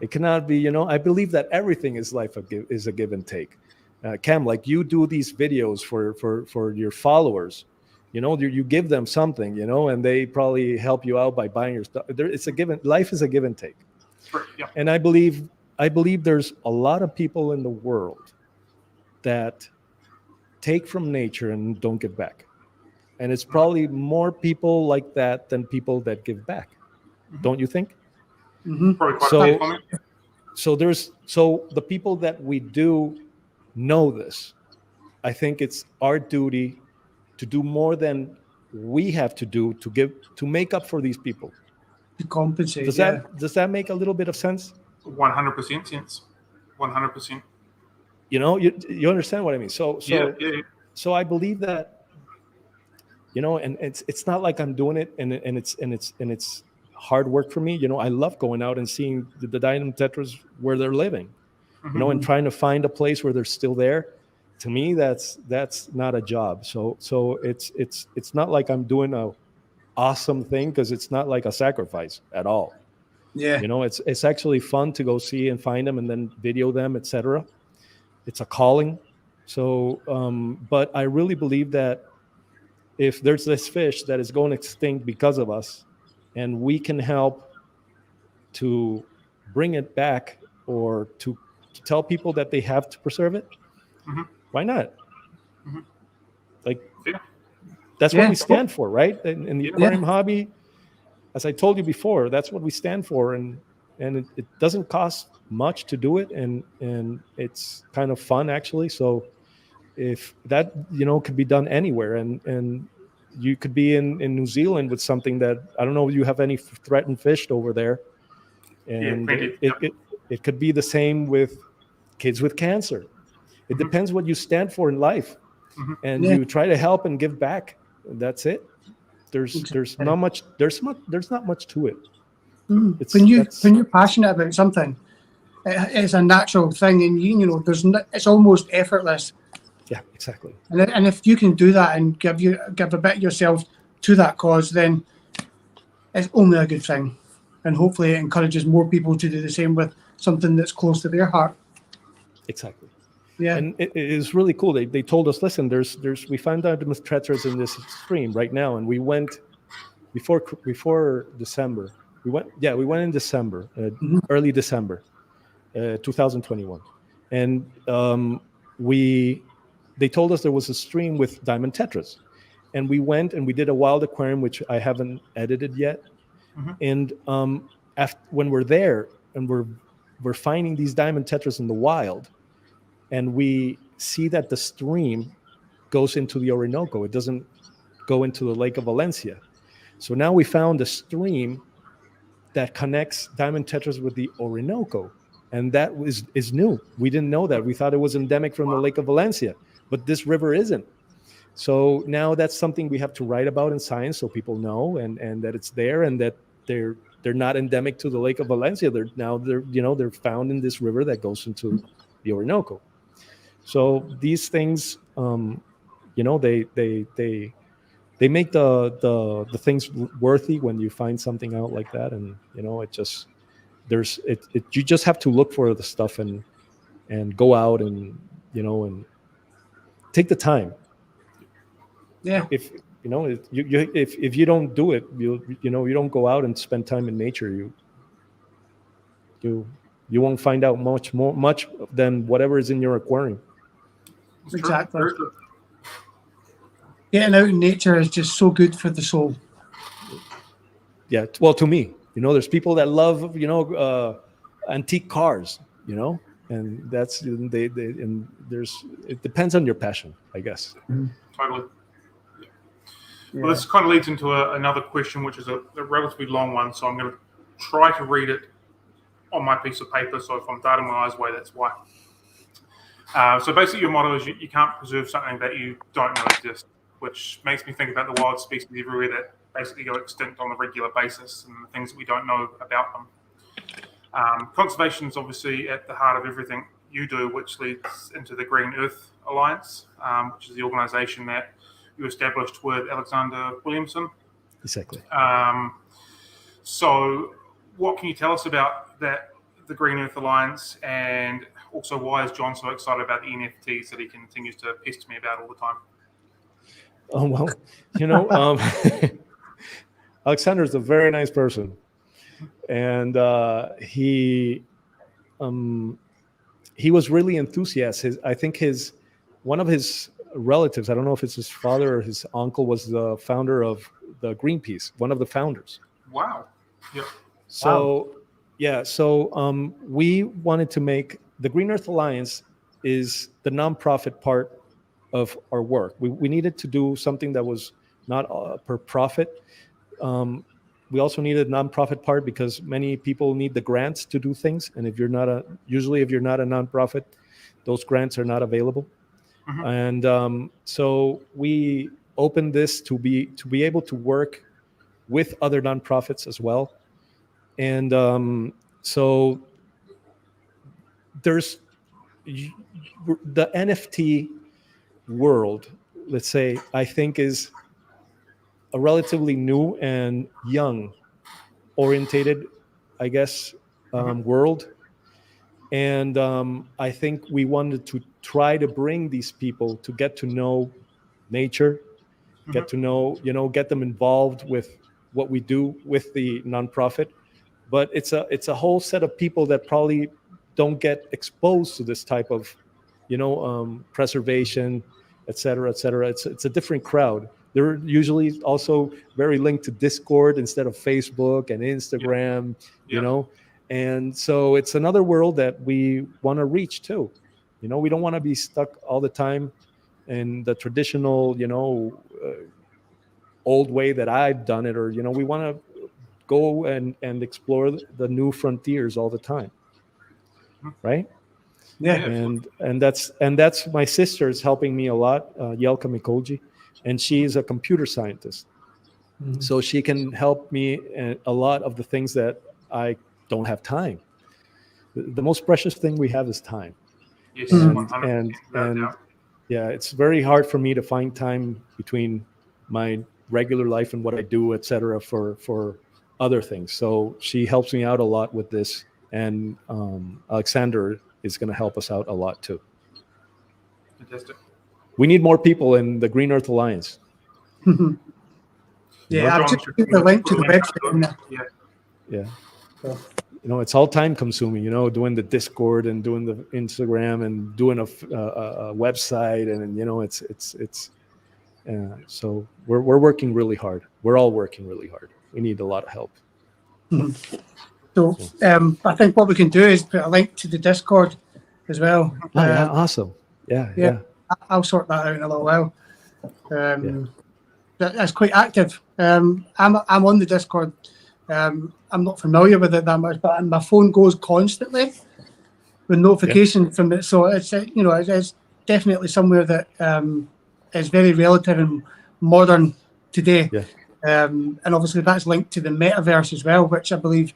It cannot be, you know, I believe that everything is is a give and take. Cam, like you do these videos for your followers, you know, you give them something, you know, and they probably help you out by buying your stuff. Life is a give and take. Yeah. And I believe there's a lot of people in the world that take from nature and don't give back. And it's probably more people like that than people that give back. Don't you think? Probably quite a fair comment. So the people that we do know this. I think it's our duty to do more than we have to do to make up for these people. To compensate. Does that make a little bit of sense? 100% sense. 100%. You know, you understand what I mean. So I believe that, you know, and it's not like I'm doing it and it's hard work for me. You know, I love going out and seeing the diamond tetras where they're living, you know, and trying to find a place where they're still there. To me, that's not a job. So it's not like I'm doing a awesome thing, because it's not like a sacrifice at all. Yeah. You know, it's actually fun to go see and find them and then video them, etc. It's a calling. So, but I really believe that if there's this fish that is going extinct because of us, and we can help to bring it back, or to tell people that they have to preserve it, why not? Like, that's what we stand for, right? In the aquarium hobby, as I told you before, that's what we stand for, and it doesn't cost much to do it, and it's kind of fun, actually. So if that, you know, could be done anywhere, and you could be in New Zealand with something that, I don't know if you have any threatened fish over there, and it could be the same with kids with cancer. It depends what you stand for in life, and you try to help and give back. That's it. There's not much to it. When you're passionate about something, it's a natural thing, and you know, it's almost effortless. Yeah, exactly. And if you can do that and give a bit of yourself to that cause, then it's only a good thing, and hopefully it encourages more people to do the same with something that's close to their heart. Exactly. Yeah. And it is really cool. They told us, listen, we found out the tetras in this stream right now, and we went before December. We went in December, early December, 2021, and they told us there was a stream with diamond tetras, and we went and we did a wild aquarium, which I haven't edited yet. And when we're there and we're finding these diamond tetras in the wild, and we see that the stream goes into the Orinoco. It doesn't go into the Lake of Valencia. So now we found a stream that connects diamond tetras with the Orinoco. And that is new. We didn't know that. We thought it was endemic from the Lake of Valencia, but this river isn't. So now that's something we have to write about in science so people know and that it's there and that they're not endemic to the Lake of Valencia. They're found in this river that goes into the Orinoco. So these things, they make the things worthy when you find something out like that, and it just you just have to look for the stuff and go out and and take the time. Yeah. If if you don't do it, you don't go out and spend time in nature, you won't find out much than whatever is in your aquarium. Exactly. Getting out in nature is just so good for the soul. Yeah, well, to me, there's people that love antique cars, and that's and it depends on your passion, I guess. Totally. Yeah. Well, this kind of leads into another question, which is a relatively long one, so I'm going to try to read it on my piece of paper. So if I'm darting my eyes away, that's why. So basically, your motto is you can't preserve something that you don't know exists, which makes me think about the wild species everywhere that basically go extinct on a regular basis and the things that we don't know about them. Conservation is obviously at the heart of everything you do, which leads into the Green Earth Alliance, which is the organization that you established with Alexander Williamson. Exactly. So what can you tell us about the Green Earth Alliance, and also why is John so excited about the NFTs that he continues to pester me about all the time? Oh, well, Alexander is a very nice person, and he was really enthusiastic. I think one of his relatives, I don't know if it's his father or his uncle, was the founder of the Greenpeace, one of the founders. Wow. Yeah. So, yeah. So we wanted to make the Green Earth Alliance is the nonprofit part of our work. We needed to do something that was not per profit. We also needed a nonprofit part because many people need the grants to do things, and if you're not a nonprofit, those grants are not available. Mm-hmm. And so we opened this to be able to work with other nonprofits as well. And so there's the NFT world, let's say, I think is a relatively new and young orientated, I guess, world. And I think we wanted to try to bring these people to get to know nature, get to know, get them involved with what we do with the nonprofit. But it's a whole set of people that probably don't get exposed to this type of, preservation, et cetera, et cetera. It's a different crowd. They're usually also very linked to Discord instead of Facebook and Instagram, and so it's another world that we want to reach too. We don't want to be stuck all the time in the traditional, old way that I've done it, or, we want to go and explore the new frontiers all the time. Right? Yeah. And that's my sister is helping me a lot, Ivan Mikolji, and she's a computer scientist. Mm-hmm. So she can help me a lot of the things that I don't have time. The most precious thing we have is time. Yes, and yeah, it's very hard for me to find time between my regular life and what I do, et cetera, for other things. So she helps me out a lot with this, and Alexander is going to help us out a lot too. Fantastic. We need more people in the Green Earth Alliance. Yeah, I've just put the link to the website. Yeah. It's all time consuming, doing the Discord and doing the Instagram and doing a website, and so we're working really hard. We're all working really hard. We need a lot of help. So I think what we can do is put a link to the Discord as well. Yeah, awesome. Yeah. I'll sort that out in a little while. That's quite active. I'm on the Discord. I'm not familiar with it that much, but my phone goes constantly with notifications from it. So it's it's definitely somewhere that is very relative and modern today. Yeah. And obviously that's linked to the metaverse as well, which I believe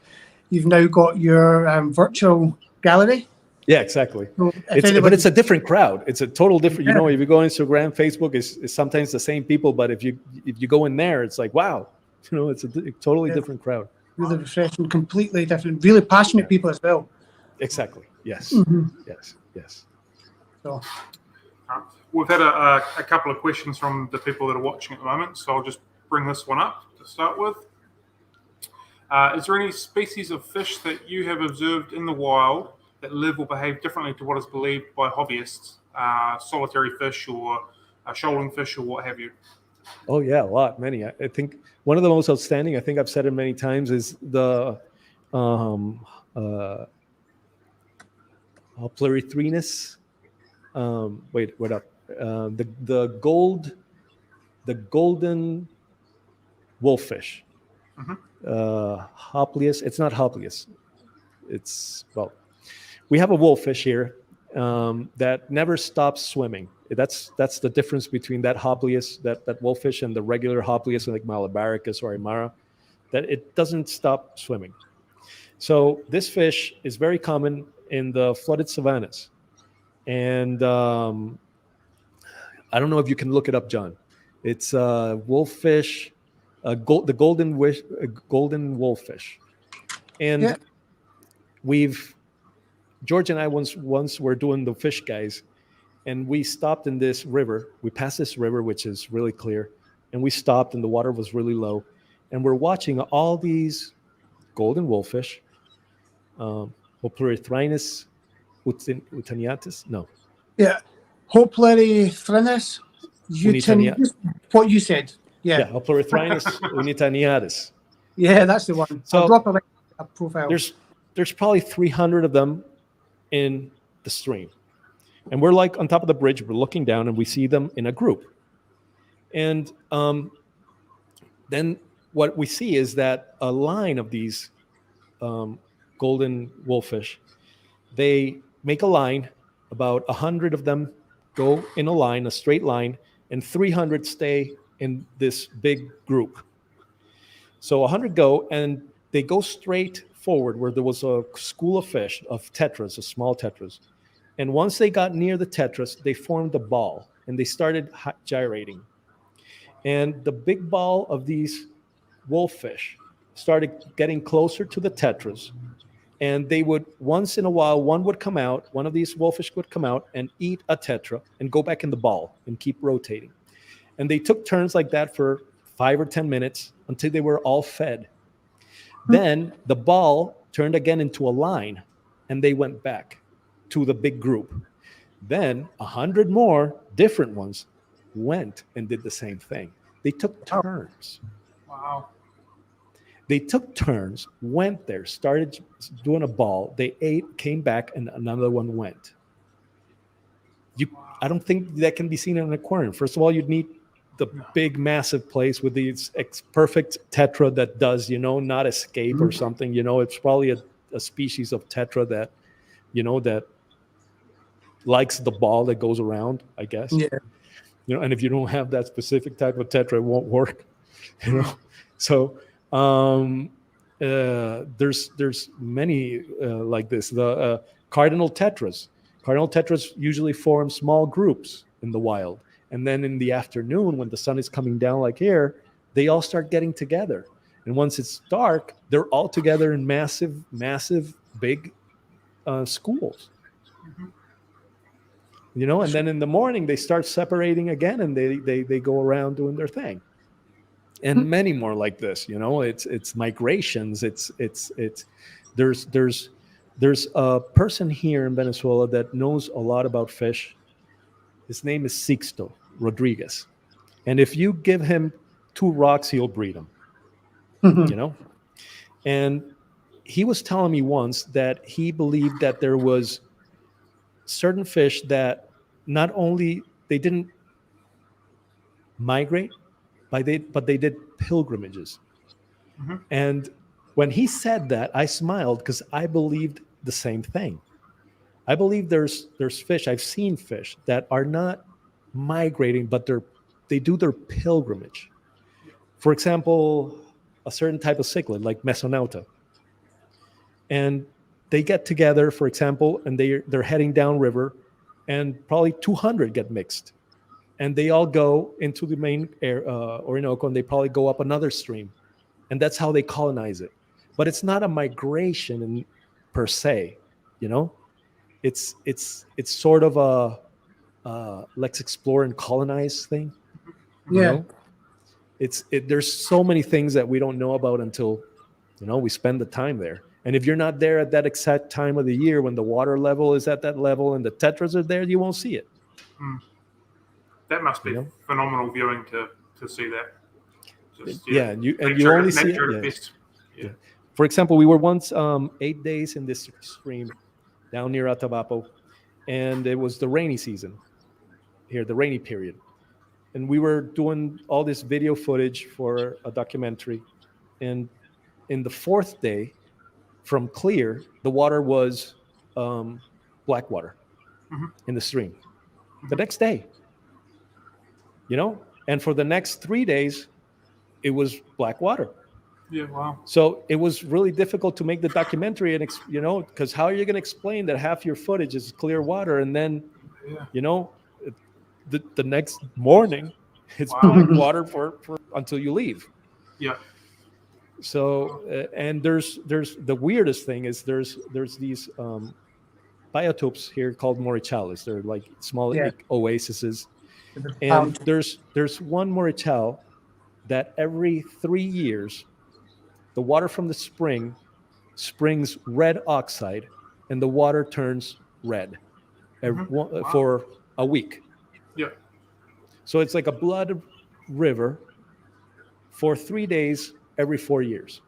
you've now got your virtual gallery. Yeah, exactly. So But it's a different crowd. It's a total different. You know, if you go on Instagram, Facebook is sometimes the same people, but if you go in there, it's like wow, it's a totally different crowd. Really refreshing, completely different, really passionate people as well. Exactly. Yes. Yes. So we've had a couple of questions from the people that are watching at the moment, so I'll just bring this one up to start with. Is there any species of fish that you have observed in the wild that live or behave differently to what is believed by hobbyists, solitary fish or shoaling fish or what have you? Oh yeah, a lot, many. I think one of the most outstanding, I think I've said it many times, is the Pleurythrinus. Wait up. The golden wolffish. Hoplius. It's not Hoplius. We have a wolffish here that never stops swimming. That's the difference between that Hoplius, that wolffish, and the regular Hoplius like Malabaricus or Aymara, that it doesn't stop swimming. So this fish is very common in the flooded savannas. And I don't know if you can look it up, John. It's wolffish, the golden wolffish. And George and I once were doing the fish guys, and we stopped in this river. We passed this river, which is really clear, and we stopped, and the water was really low, and we're watching all these golden wolffish, Hopleurythrinus utaniatus. No. Yeah, Hopleurythrinus utaniatus. What you said. Yeah, Hopleurythrinus unitaniatus. Yeah, that's the one. So I'll drop a profile. There's probably 300 of them in the stream. And we're like on top of the bridge, we're looking down and we see them in a group. And then what we see is that a line of these golden wolffish, they make a line, about 100 of them go in a line, a straight line, and 300 stay in this big group. So 100 go, and they go straight forward where there was a school of fish, of tetras, of small tetras. And once they got near the tetras, they formed a ball, and they started gyrating. And the big ball of these wolffish started getting closer to the tetras. And they would, once in a while, one of these wolffish would come out and eat a tetra and go back in the ball and keep rotating. And they took turns like that for 5 or 10 minutes until they were all fed. Then the ball turned again into a line, and they went back to the big group. Then 100 more different ones went and did the same thing. They took turns. Wow. They took turns, went there, started doing a ball. They ate, came back, and another one went. I don't think that can be seen in an aquarium. First of all, you'd need the big, massive place with these perfect tetra that does, not escape or something. It's probably a species of tetra that, that likes the ball that goes around, I guess. Yeah. And if you don't have that specific type of tetra, it won't work. So there's many like this. The cardinal tetras. Cardinal tetras usually form small groups in the wild. And then in the afternoon, when the sun is coming down like here, they all start getting together. And once it's dark, they're all together in massive, massive, big schools. And then in the morning, they start separating again, and they go around doing their thing. And many more like this, it's migrations. There's a person here in Venezuela that knows a lot about fish. His name is Sixto Rodriguez. And if you give him 2 rocks, he'll breed them, And he was telling me once that he believed that there was certain fish that not only they didn't migrate, but they did pilgrimages. Mhm. And when he said that, I smiled because I believed the same thing. I believe there's fish. I've seen fish that are not migrating, but they do their pilgrimage. For example, a certain type of cichlid like Mesonauta, and they get together, for example, and they're heading downriver, and probably 200 get mixed, and they all go into the main Orinoco, and they probably go up another stream, and that's how they colonize it. But it's not a migration per se, you know. It's sort of a let's explore and colonize thing. You Yeah. know? There's so many things that we don't know about until, you know, we spend the time there. And if you're not there at that exact time of the year when the water level is at that level and the tetras are there, you won't see it. That must be You know? phenomenal viewing to see that. Just, Yeah, and you nature- only see nature it. at Yeah. best. Yeah. For example, we were once 8 days in this stream down near Atabapo, and it was the rainy season here, the rainy period. And we were doing all this video footage for a documentary. And in the 4th day, from clear, the water was black water in the stream. The next day, you know, and for the next 3 days, it was black water. Yeah, wow. So it was really difficult to make the documentary, and you know, because how are you going to explain that half your footage is clear water, and then, you know, the next morning it's black water for until you leave. Yeah. So and there's the weirdest thing is there's these biotopes here called morichales. They're like small oases, and there's one morichal that every 3 years the water from the spring springs red oxide, and the water turns red for a week. Yeah. So it's like a blood river for 3 days every 4 years.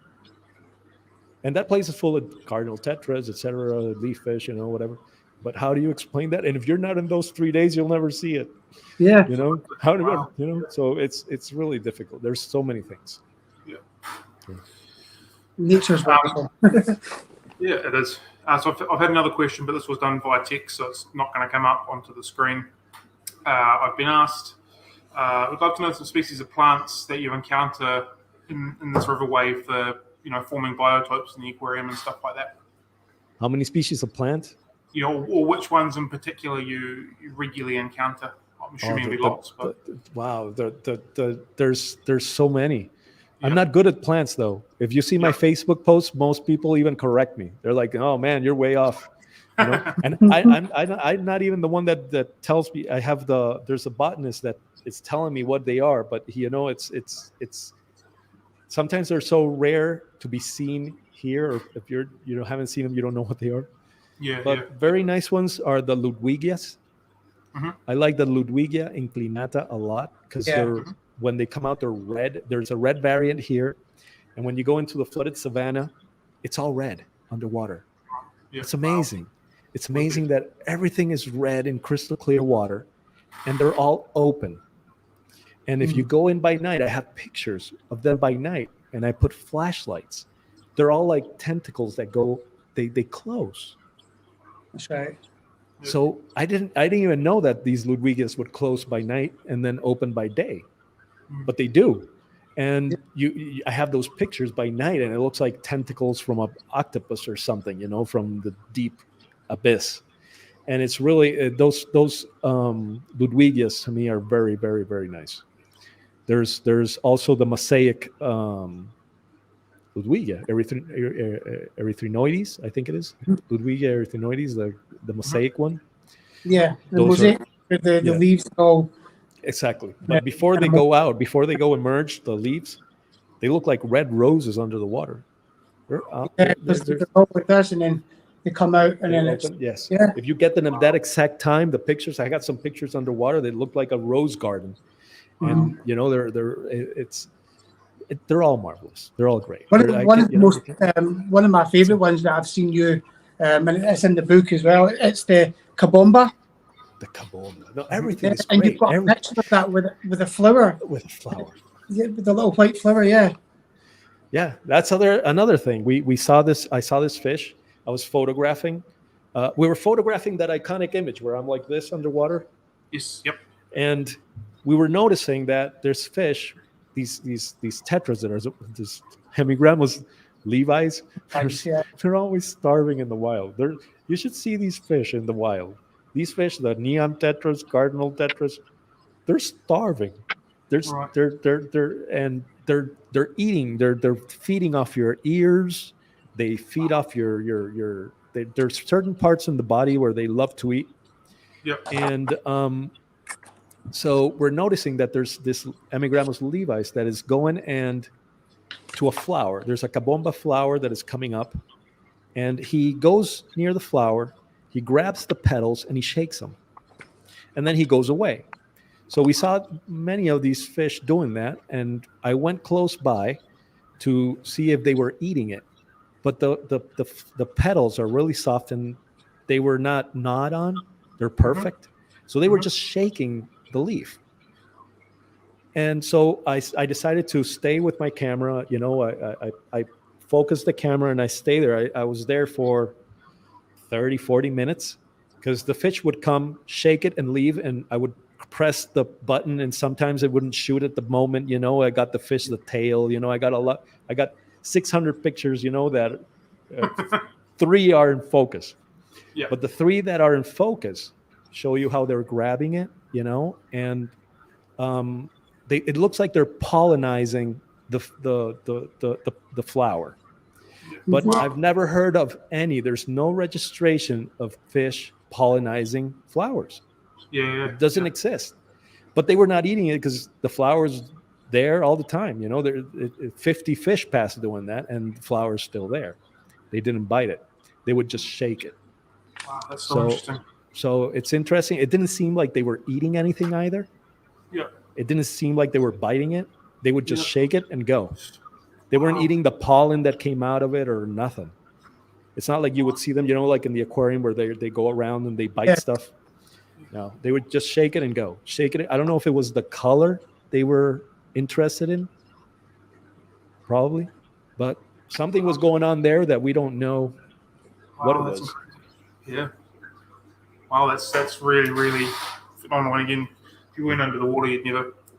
And that place is full of cardinal tetras, etc., leaf fish, you know, whatever. But how do you explain that? And if you're not in those 3 days, you'll never see it. Yeah. You know, you know, so it's really difficult. There's so many things. Yeah. Nature's wonderful. Yeah, it is. So I've had another question, but this was done via text, so it's not going to come up onto the screen. I've been asked, we'd love to know some species of plants that you encounter in this river wave for, you know, forming biotopes in the aquarium and stuff like that. How many species of plants? You know, or which ones in particular you regularly encounter. I'm assuming there'll be lots. But wow, there's so many. I'm not good at plants, though. If you see my Facebook posts, most people even correct me. They're like, "Oh man, you're way off." You know? And I'm not even the one that tells me. There's a botanist that is telling me what they are, but you know, it's sometimes they're so rare to be seen here, or if you haven't seen them, you don't know what they are. Yeah. But very nice ones are the Ludwigias. I like the Ludwigia inclinata a lot because when they come out, they're red. There's a red variant here. And when you go into the flooded savanna, it's all red underwater. Yeah. It's amazing. Wow. It's amazing that everything is red in crystal clear water, and they're all open. And if you go in by night, I have pictures of them by night, and I put flashlights. They're all like tentacles that go, they close. That's right. So I didn't even know that these Ludwigias would close by night and then open by day, but they do. And I have those pictures by night, and it looks like tentacles from an octopus or something, you know, from the deep abyss. And it's really those Ludwigias to me are very, very, very nice. There's also the mosaic Ludwigia erythrinoides, I think it is. Ludwigia erythrinoides, the mosaic one. Yeah, the mosaic with the leaves all. Exactly. But before they go out, before they go emerge, the leaves, they look like red roses under the water. They're all like this, and then they come out, and then open, if you get them at that exact time, the pictures, I got some pictures underwater, they look like a rose garden. And you know, they're all marvelous. They're all great. One of my favorite ones that I've seen you, and it's in the book as well. It's the kabomba. the kabomba. No, everything is And great. you've got a picture of that with a flower, With a flower. yeah, with the little white flower. Yeah. Yeah, that's another thing. We saw this. I saw this fish. I was photographing. We were photographing that iconic image where I'm like this underwater, Yes. Yep. and we were noticing that there's fish, these tetras that are this hemigramus levis. Thanks, yeah. They're always starving in the wild. You should see these fish in the wild. These fish, the neon tetras, cardinal tetras, they're starving. Right. They're eating. They're feeding off your ears. They feed off your. There's certain parts in the body where they love to eat, Yep. and so we're noticing that there's this Emigramus levis that is going and to a flower. There's a kabomba flower that is coming up, and he goes near the flower. He grabs the petals and he shakes them, and then he goes away. So we saw many of these fish doing that, and I went close by to see if they were eating it. But the petals are really soft, and they were not gnawed on. They're perfect. So they were just shaking the leaf. And so I decided to stay with my camera. You know, I focused the camera and I stay there. I was there for 30, 40 minutes because the fish would come, shake it, and leave, and I would press the button, and sometimes it wouldn't shoot at the moment. You know, I got the fish, the tail. You know, I got 600 pictures. You know that 3 are in focus, Yeah. but the 3 that are in focus show you how they're grabbing it. You know, and it looks like they're pollinizing the flower. But Wow. I've never heard of any. There's no registration of fish pollinizing flowers. Yeah. It doesn't exist. But they were not eating it because the flower's there all the time. You know, 50 fish passed doing that, and the flower's still there. They didn't bite it. They would just shake it. Wow, that's so interesting. So it's interesting. It didn't seem like they were eating anything either. Yeah. It didn't seem like they were biting it. They would just Yeah. shake it and go. They weren't Wow. eating the pollen that came out of it or nothing. It's not like you would see them, you know, like in the aquarium where they go around and they bite Yeah. stuff. No, they would just shake it and go. Shake it. I don't know if it was the color they were interested in, probably, but something was going on there that we don't know what it Wow, that's was. incredible. Yeah. Wow, that's really, really phenomenal. And again, if you went under the water,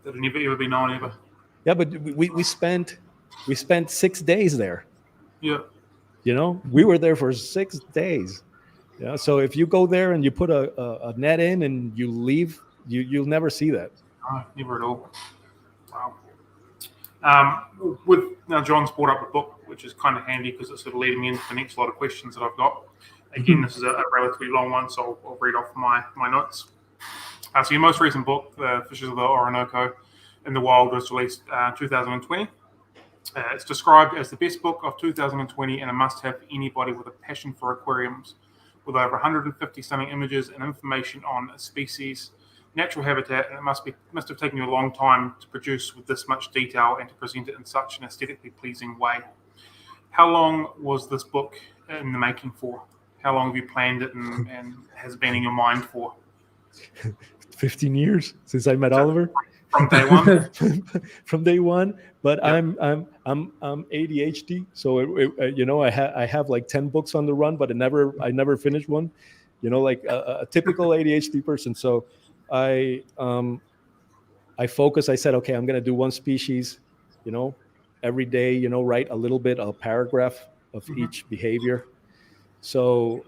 that'd never ever be known ever. Yeah, but we spent 6 days there. Yeah. You know, we were there for 6 days. Yeah. So if you go there and you put a net in and you leave, you'll never see that. No, never at all. Wow. Now John's brought up a book, which is kind of handy because it's sort of leading me into the next lot of questions that I've got. Again, this is a relatively long one, so I'll read off my notes. So your most recent book, The Fishes of the Orinoco in the Wild, was released 2020. It's described as the best book of 2020 and a must-have for anybody with a passion for aquariums, with over 150 stunning images and information on species, natural habitat, and it must have taken you a long time to produce with this much detail and to present it in such an aesthetically pleasing way. How long was this book in the making for? How long have you planned it and has been in your mind for? 15 years since I met Oliver. From day one. From day one, but Yep. I'm ADHD, so you know, I have like 10 books on the run, but I never finished one. You know, like a typical ADHD person. So I focus. I said, okay, I'm gonna do one species, you know, every day. You know, write a little bit, a paragraph of each behavior. So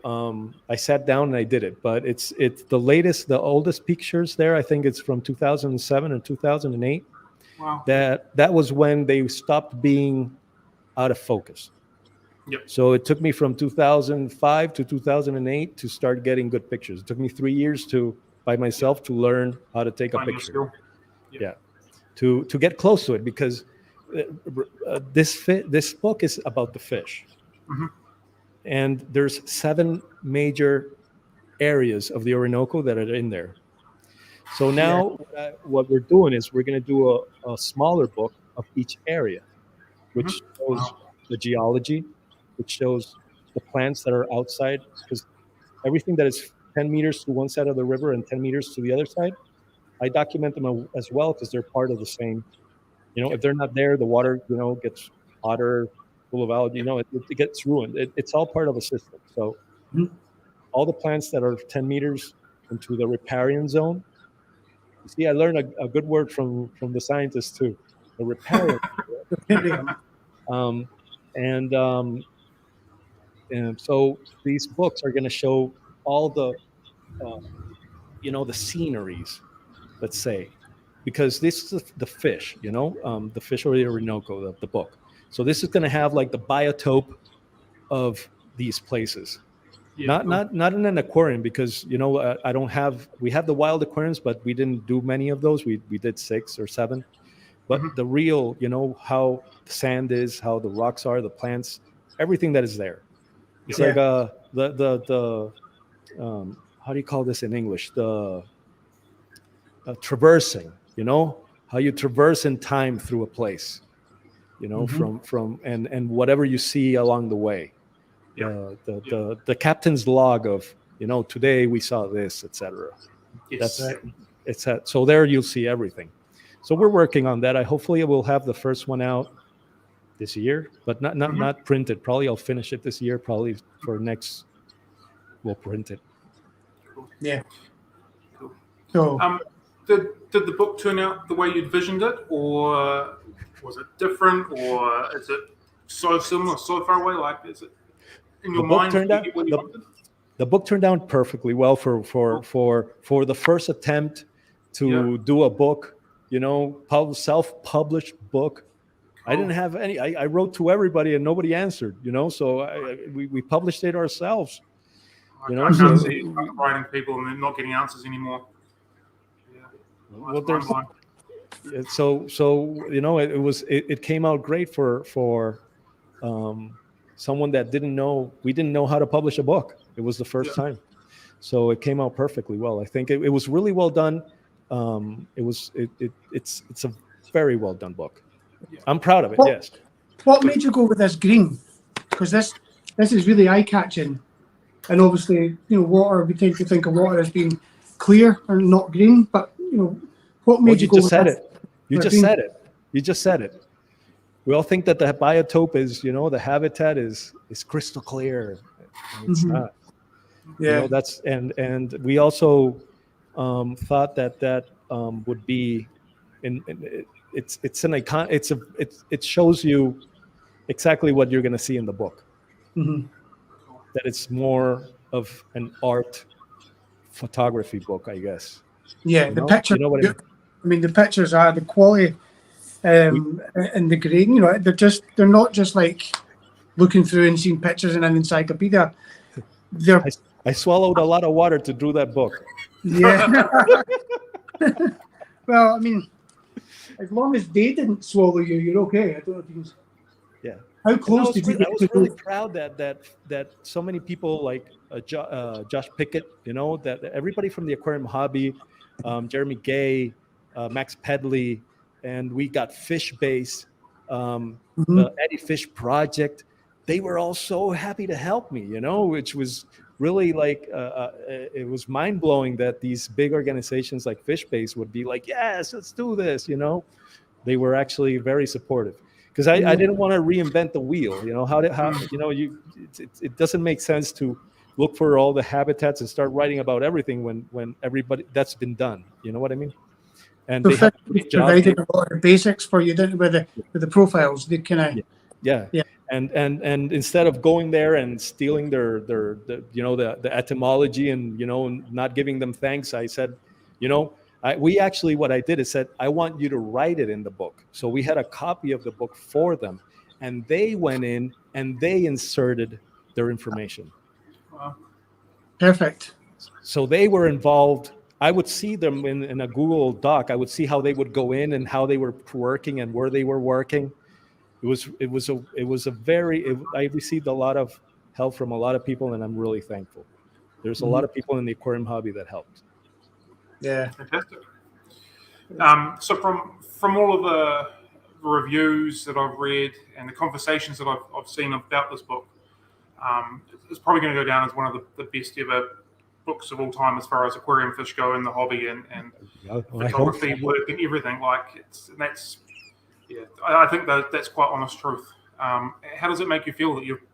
I sat down and I did it. But it's the oldest pictures there. I think it's from 2007 and 2008. Wow. That was when they stopped being out of focus. Yep. So it took me from 2005 to 2008 to start getting good pictures. It took me 3 years by myself to learn how to take a Find your picture. skill. Yeah, to get close to it, because this book is about the fish. And there's 7 major areas of the Orinoco that are in there. So now what we're doing is we're going to do a smaller book of each area, which shows the geology, which shows the plants that are outside, because everything that is 10 meters to one side of the river and 10 meters to the other side, I document them as well because they're part of the same. If they're not there, the water, gets hotter, full of algae, it gets ruined. It's all part of a system. So Mhm. all the plants that are 10 meters into the riparian zone, you see, I learned a good word from the scientists too, the riparian. um, and, um, and so these books are going to show all the, the sceneries, let's say, because this is the fish, the fish or the Orinoco, the book. So this is going to have like the biotope of these places. Yeah, Not in an aquarium because I don't have. We have the wild aquariums, but we didn't do many of those. We did 6 or 7, but Mhm. the real, how the sand is, how the rocks are, the plants, everything that is there. It's Yeah. like the how do you call this in English? The traversing. How you traverse in time through a place. Mhm. From and whatever you see along the way. Yeah. The captain's log of today we saw this, etc. Yes. That's so there you'll see everything. So we're working on that. Hopefully we'll have the first one out this year, but Mhm. not printed. Probably I'll finish it this year. Probably for next we'll print it. Yeah. Cool. So Did the book turn out the way you envisioned it, or was it different, or is it so similar, so far away? Like, is it in The your book mind? turned Did you out get what you the, wanted? the book turned out perfectly well for the first attempt to Yeah. do a book, self-published book. I didn't have any. I wrote to everybody and nobody answered. So we published it ourselves. I So can't see writing people and then not getting answers anymore. Yeah. well, That's there's mind-blowing. it came out great for someone that didn't know. We didn't know how to publish a book. It was the first Yeah. time, so it came out perfectly well. I think it was really well done. It's a very well done book. Yeah. I'm proud of it. what Yes. what made you go with this green? Because this is really eye catching, and obviously water. We tend to think of water as being clear and not green, but what Well, made you you go just with said this? it. You for just green? said it. You just said it. We all think that the biotope is, the habitat is crystal clear, and it's Mhm. not. Yeah. That's and we also thought that would be, it's an icon. It shows you exactly what you're going to see in the book. Mhm. That it's more of an art photography book, I guess. Yeah. The picture. You know what I mean? I mean, the pictures are the quality We, and the grading. They're not just like looking through and seeing pictures in an encyclopedia. They're I swallowed a lot of water to do that book. yeah. Well, I mean, as long as they didn't swallow you, you're okay. I don't know if you can. Yeah. How And close did you I get was to really those? proud that so many people like Josh Pickett, that everybody from the aquarium hobby, Jeremy Gay, Max Pedley, and we got Fish Base, the Mhm. Eddie Fish Project. They were all so happy to help me, which was really like it was mind blowing that these big organizations like Fish Base would be like, yes, let's do this. They were actually very supportive. Because I didn't want to reinvent the wheel. It doesn't make sense to look for all the habitats and start writing about everything when everybody that's been done. You know what I mean? And So they have Fish a great job. provided a lot of basics for you, didn't it, with the profiles. They kind of Yeah. Yeah. And instead of going there and stealing their the etymology and not giving them thanks, I said, we actually, what I did is said, I want you to write it in the book. So we had a copy of the book for them, and they went in and they inserted their information. Wow. perfect. So they were involved. I would see them in a Google Doc. I would see how they would go in and how they were working and where they were working. I received a lot of help from a lot of people, and I'm really thankful. There's a lot of people in the aquarium hobby that helped. Yeah. Fantastic. So from all of the reviews that I've read and the conversations that I've seen about this book, it's probably going to go down as one of the best ever books of all time as far as aquarium fish go in the hobby and I hope photography so. work and everything. Like I think that's quite honest truth. How does it make you feel that you've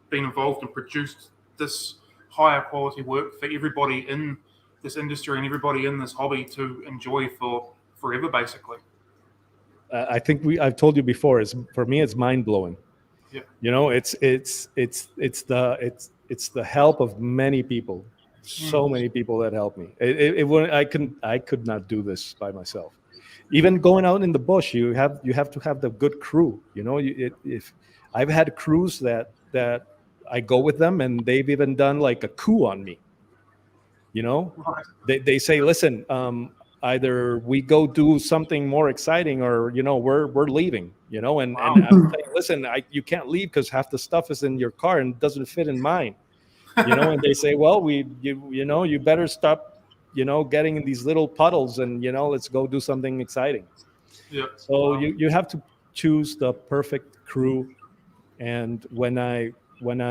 been involved and produced this higher quality work for everybody in this industry and everybody in this hobby to enjoy for forever, basically? I think I've told you before. For me, it's mind blowing. Yeah. You know, it's the help of many people, so many people that help me. It wouldn't, I could not do this by myself. Even going out in the bush, you have to have the good crew. You know, if I've had crews that I go with them, and they've even done like a coup on me. You know, Right. they say, listen, either we go do something more exciting, or we're leaving. You know, and Wow. I'm saying, listen, you can't leave because half the stuff is in your car and doesn't fit in mine. You know, and they say, well, you better stop, getting in these little puddles, and let's go do something exciting. Yeah. So Wow. you have to choose the perfect crew. And when I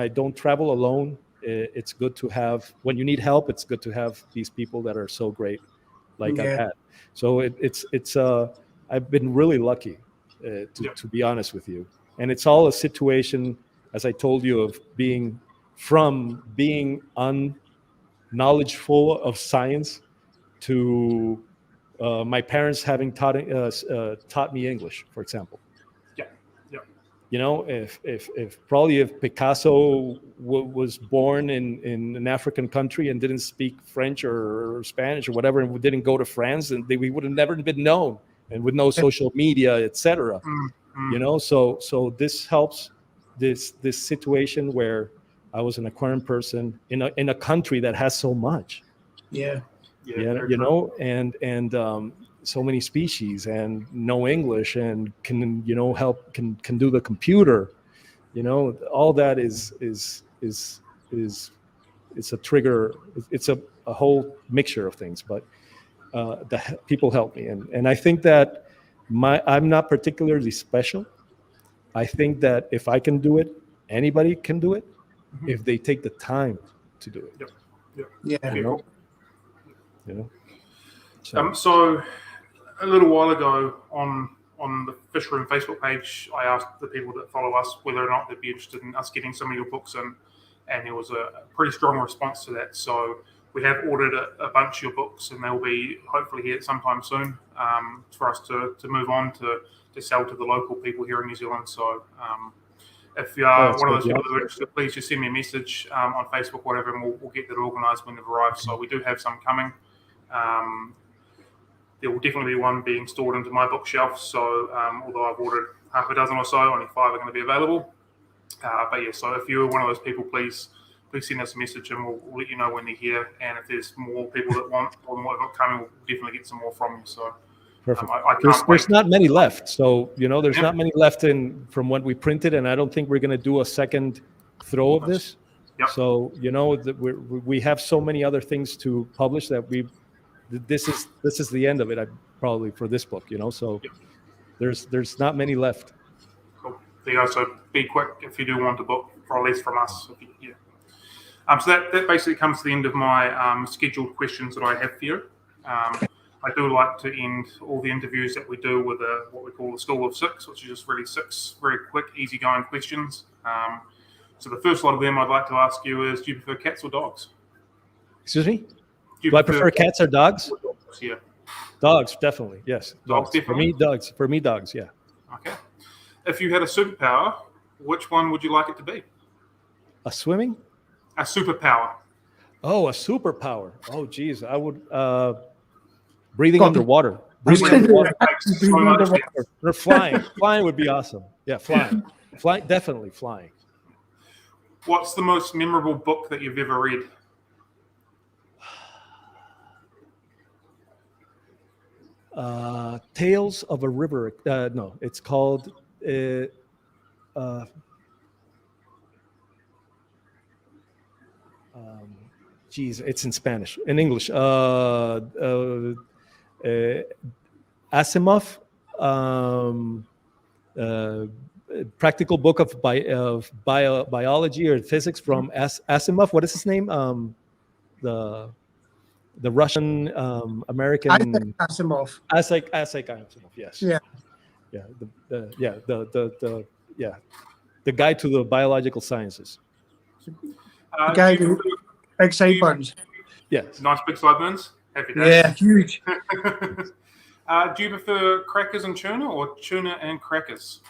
don't travel alone, it's good to have, when you need help, it's good to have these people that are so great, like I've Yeah. had. So it's I've been really lucky, to be honest with you. And it's all a situation, as I told you, of being unknowledgeful of science to my parents having taught me English, for example. Yeah. Yeah. If Picasso was born in an African country and didn't speak French or Spanish or whatever, and didn't go to France, and we would have never been known, and with no social media, etc. So this helps, this situation where I was an aquarium person in a country that has so much. Yeah. Yeah. Very true. And so many species, and no English, and can help, can do the computer, all that is it's a trigger. It's a whole mixture of things, but the people help me, and I think that I'm not particularly special. I think that if I can do it, anybody can do it, if they take the time to do it. Yep. Yep. Yeah. You know? So a little while ago on the Fish Room Facebook page, I asked the people that follow us whether or not they'd be interested in us getting some of your books in, and there was a pretty strong response to that. So we have ordered a bunch of your books, and they'll be hopefully here sometime soon, for us to move on to sell to the local people here in New Zealand. So if you are one of those people that are interested, please just send me a message on Facebook, whatever, and we'll get that organised when they've arrived. So we do have some coming. There will definitely be one being stored into my bookshelf. So although I've ordered half a dozen or so, only 5 are going to be available. But yeah, so if you're one of those people, please send us a message, and we'll let you know when they're here. And if there's more people that want more than what we've got coming, we'll definitely get some more from you. So perfect. I can't wait. There's not many left. So there's not many left from what we printed, and I don't think we're going to do a second throw of this. Yep. So we have so many other things to publish that this is the end of it, probably, for this book. So there's not many left. Cool. There you go. So be quick if you do want a book, or at least from us. So that basically comes to the end of my scheduled questions that I have for you. I do like to end all the interviews that we do with what we call the School of Six, which is just really 6 very quick, easygoing questions. So the first lot of them I'd like to ask you is, do you prefer cats or dogs? Excuse me? Do I prefer cats or dogs? Yeah. Dogs, definitely. Yes. Dogs, definitely. For me, dogs. Yeah. Okay. If you had a superpower, which one would you like it to be? A swimming? A superpower. Oh, a superpower. Oh, geez. I would breathing underwater. Breathing underwater. Or flying. Flying would be awesome. Yeah, flying. Definitely flying. What's the most memorable book that you've ever read? Tales of a River. No, it's called. It's in Spanish. In English. Asimov. Practical book of biology or physics from Asimov. What is his name? the Russian American Isaac Asimov. Isaac Asimov. Yes. Yeah. Yeah. The guide to the biological sciences. The guy do you with big sideburns. Yes. nice big sideburns. Happy days. Yeah, huge. Do you prefer crackers and tuna or tuna and crackers?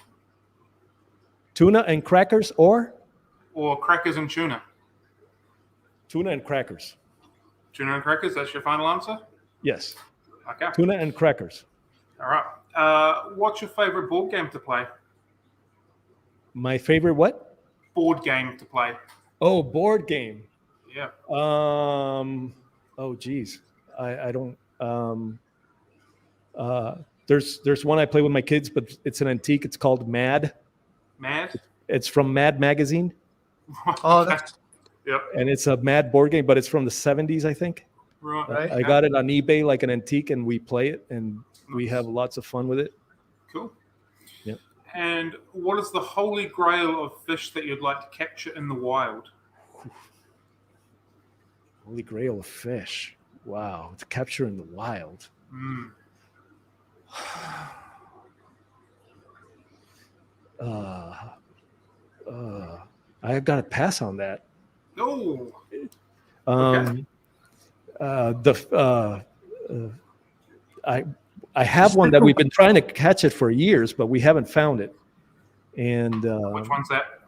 Tuna and crackers or Or crackers and tuna? tuna and crackers. Tuna and crackers, that's your final answer? Yes. Okay. Tuna and crackers. All right. What's your favorite board game to play? My favorite what? Board game to play. Oh, board game. Yeah. Oh geez. I don't there's one I play with my kids, but it's an antique. It's called Mad. Mad? It's from Mad Magazine. Oh, that's Yep. And it's a Mad board game, but it's from the 70s, I think. Right. I got it on eBay like an antique, and we play it, and we have lots of fun with it. Cool. Yeah. And what is the holy grail of fish that you'd like to capture in the wild? Holy grail of fish. Wow. To capture in the wild. Mm. I got to pass on that. Oh. I have one that we've been trying to catch it for years, but we haven't found it. And Which one's that?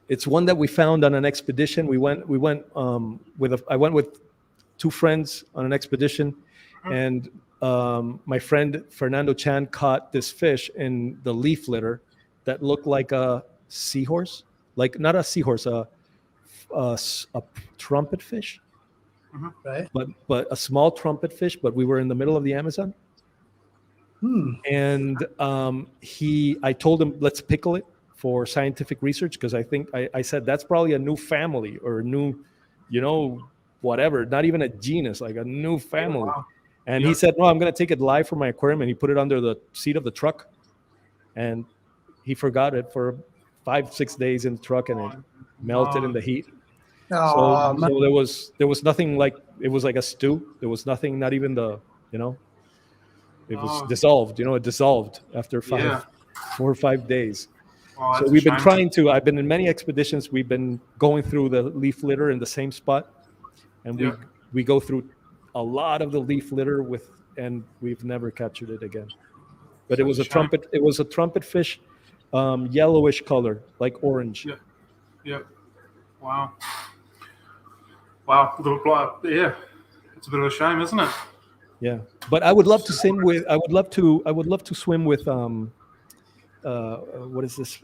it's one that we found on an expedition. I went with two friends on an expedition, and my friend Fernando Chan caught this fish in the leaf litter that looked like a seahorse, like not a seahorse, a trumpet fish, right. but a small trumpet fish. But we were in the middle of the Amazon, and I told him, let's pickle it for scientific research, because I said that's probably a new family or a new, whatever, not even a genus, like a new family. Wow. And he said, no, I'm going to take it live from my aquarium. And he put it under the seat of the truck, and he forgot it for 5-6 days in the truck, and it melted in the heat. Oh, So there was nothing, like it was like a stew. There was nothing, not even it was dissolved. It dissolved after 4 or 5 days. Oh, So that's we've a been shame. trying to. I've been in many expeditions. We've been going through the leaf litter in the same spot, and we go through a lot of the leaf litter and we've never captured it again. But it was a trumpet. It was a trumpet fish, yellowish color, like orange. Yeah. Yeah. Wow. Wow. Yeah. It's a bit of a shame, isn't it? Yeah. But I would love to swim with. I would love to swim with. What is this?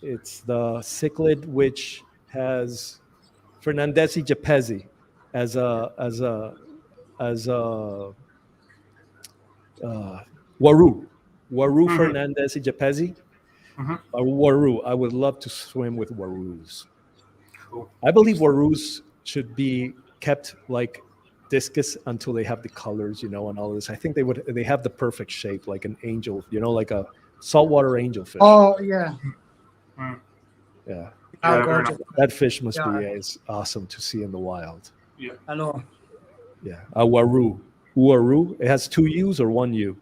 It's the cichlid, which has Fernandesi japezi as a waru Fernandesi japezi. A waru. I would love to swim with warus. Cool. I believe warus should be kept like discus until they have the colors, and all this. I think they have the perfect shape, like an angel, like a saltwater angelfish. Oh, yeah. Yeah. Oh, very gorgeous. That fish must be as awesome to see in the wild. Yeah. I know. Yeah. A waru. Waru. It has 2 U's or 1 U?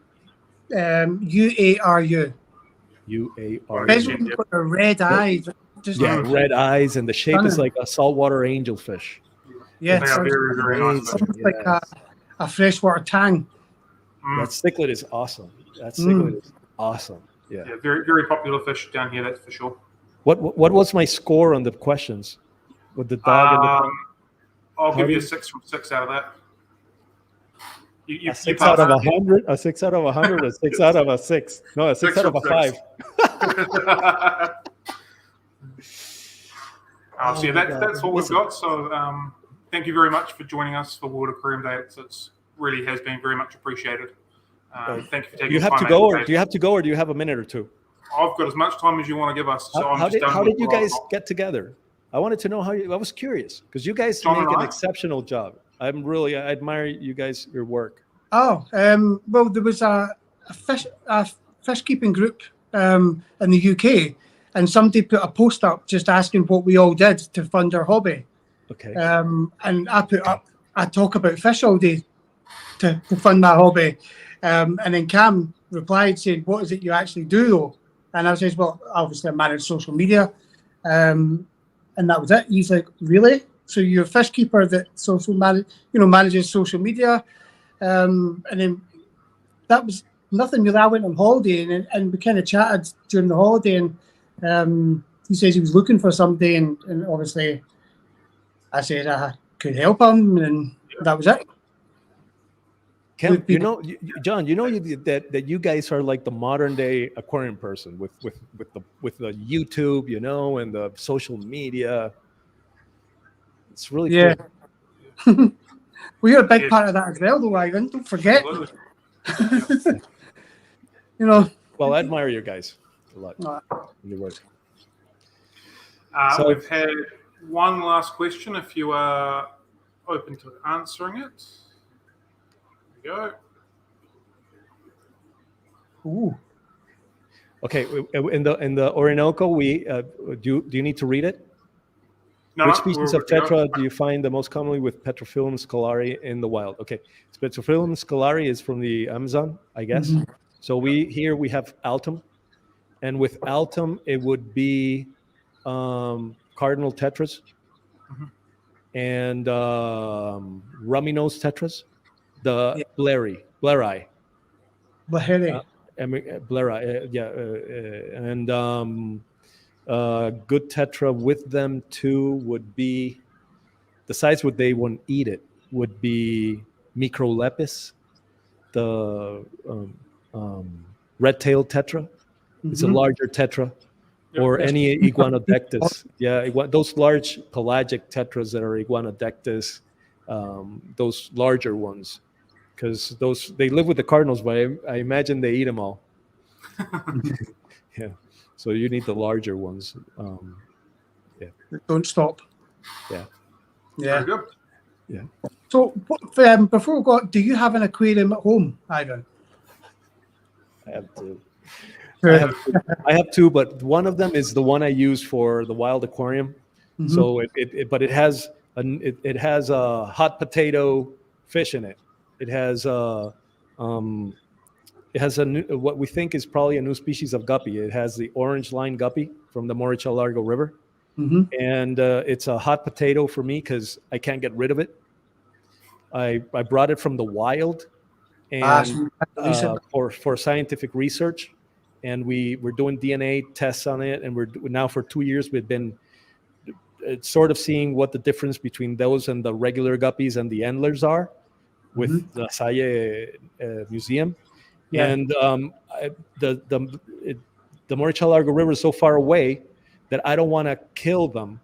UARU. UARU. Especially with the red eyes. Just Red eyes, and the shape is like a saltwater angelfish. yeah, They are very, very nice. sounds like a freshwater tang. That cichlid is awesome. Yeah. Yeah, very, very popular fish down here, that's for sure. What was my score on the questions with the dog? I'll give you a 6 from 6 out of that. You A 6 passed out of that. 100? A 6 out of 100? A 6 out of a 6? No, a 6 out of a 5. So yeah, that's all we've got. So thank you very much for joining us for World Aquarium Day. It's really has been very much appreciated. Thank you for taking Do you have time to out go, of the or day. do you have to go, or do you have a minute or two? I've got as much time as you want to give us. So How I'm just done how with did you what I've guys got. get together? I wanted to know how you. I was curious because you guys John make and an I? exceptional job. I admire you guys, your work. Oh, well, there was a fish keeping group in the UK, and somebody put a post up just asking what we all did to fund our hobby. Okay. And I put up, I talk about fish all day to fund my hobby. And then Cam replied saying, what is it you actually do though? And I says, well, obviously I manage social media. And that was it. He's like, really? So you're a fish keeper that manages social media? And then that was nothing really. I went on holiday and we kind of chatted during the holiday, and he says he was looking for somebody, and obviously I said I could help him, and that was it. Cam, John, that you guys are like the modern day aquarium person with the YouTube, and the social media. It's really cool. Well, you're a big part of that as well, though, Ivan. Don't forget. Well, I admire you guys a lot. Your work. So we've had one last question. If you are open to answering it, there we go. Ooh. Okay, in the Orinoco, do you need to read it? No, Which species of tetra do you find the most commonly with Petrophilum scalari in the wild? Okay, so Petrophilum scalari is from the Amazon, I guess. Mm-hmm. So we have altum, and with altum it would be cardinal tetras, mm-hmm. and rummy-nosed tetras, the Blairi. And good tetra with them too would be, the size would they wouldn't eat it would be Microlepis, the red-tailed tetra. Mm-hmm. It's a larger tetra, or any Iguanodectus. Those large pelagic tetras that are Iguanodectus, those larger ones, because they live with the cardinals, but I imagine they eat them all. Yeah. So you need the larger ones. Don't stop. Yeah. Very good. Yeah. So before we go, do you have an aquarium at home, Ivan? I have two. I have two, but one of them is the one I use for the Wild Aquarium. Mm-hmm. So it has a hot potato fish in it. It has what we think is probably a new species of guppy. It has the orange line guppy from the Moricha Largo River. Mm-hmm. And it's a hot potato for me because I can't get rid of it. I brought it from the wild and for scientific research. And we're doing DNA tests on it. And we're now for 2 years, we've been sort of seeing what the difference between those and the regular guppies and the endlers are with mm-hmm. the Salle Museum. Yeah. And the Moricha Largo River is so far away that I don't want to kill them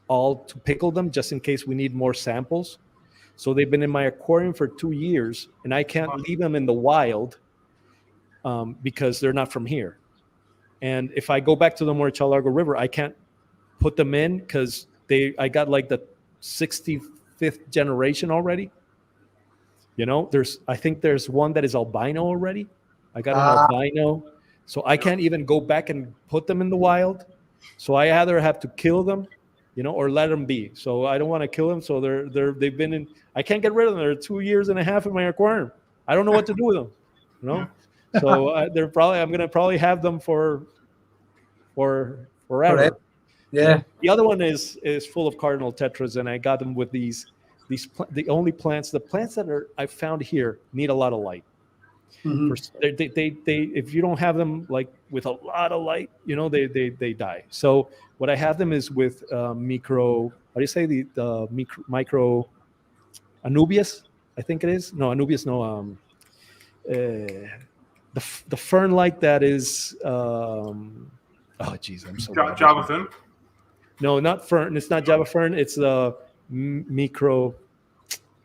all to pickle them just in case we need more samples. So they've been in my aquarium for 2 years, and I can't leave them in the wild because they're not from here. And if I go back to the Moricha Largo River, I can't put them in because I got like the 65th generation already. I think there's one that is albino already. I got an albino. So I can't even go back and put them in the wild. So I either have to kill them, or let them be. So I don't want to kill them. So they've been in, I can't get rid of them. They're 2 years and a half in my aquarium. I don't know what to do with them, So I'm going to probably have them for forever. Yeah. The other one is full of cardinal tetras, and I got them with the plants that I found here need a lot of light. Mm-hmm. They if you don't have them like with a lot of light, they die. So what I have them is with micro. How do you say the micro Anubias? I think it is. No, Anubias. No. The fern like that is. Oh geez, I'm so bad. Java fern. No, not fern. It's not Java fern. It's the micro.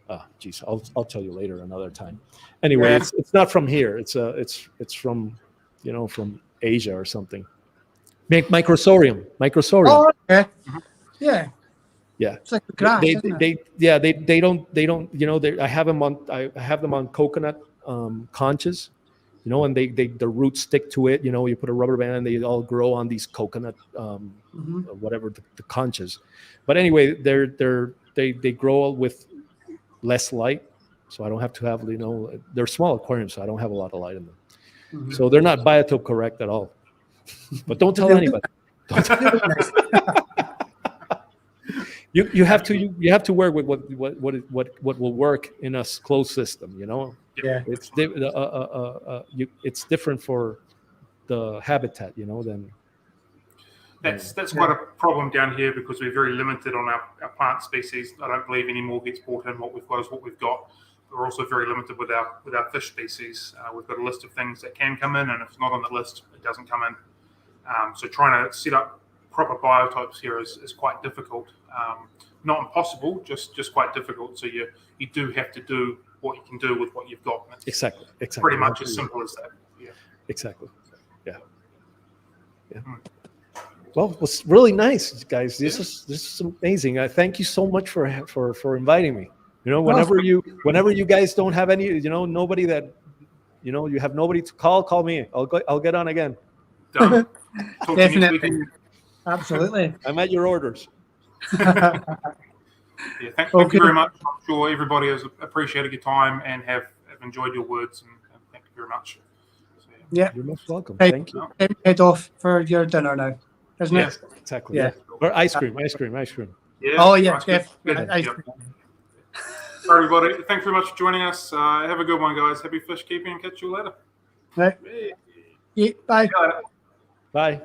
Oh geez, I'll tell you later another time. Anyway, yeah. It's not from here. It's from from Asia or something. Microsorium. Oh, okay. Yeah. Yeah. It's like the grass. They don't. I have them on coconut conches, you know, and the roots stick to it. You know, you put a rubber band and they all grow on these coconut, whatever the conches. But anyway, they grow with less light, so I don't have to have, you know, they're small aquariums, so I don't have a lot of light in them. So they're not biotope correct at all. But don't tell anybody. You have to work with what will work in a closed system. You know, it's different for the habitat. You know, than that's quite a problem down here because we're very limited on our plant species. I don't believe any more gets brought in. What we've got is what we've got. We're also very limited with our fish species. We've got a list of things that can come in, and if it's not on the list, it doesn't come in. So trying to set up proper biotopes here is quite difficult. Not impossible, just quite difficult. So you do have to do what you can do with what you've got. Exactly. Pretty much as simple as that. Yeah. Exactly. Yeah. Well, it was really nice, guys. This is amazing. I thank you so much for inviting me. You know, whenever you guys don't have any, you know, nobody that, you know, you have nobody to call me. I'll get on again. Done. Definitely. Absolutely. I'm at your orders. Thank you very much. I'm sure everybody has appreciated your time and have enjoyed your words, and thank you very much. So, yeah, you're most welcome. Hey, thank you. Head off for your dinner now, isn't it? Exactly. Yeah. Or ice cream. Yeah. Oh yeah, Good. ice cream. All right, everybody. Thanks very much for joining us. Have a good one, guys. Happy fish keeping, and catch you later. Right. Yeah, bye. Bye.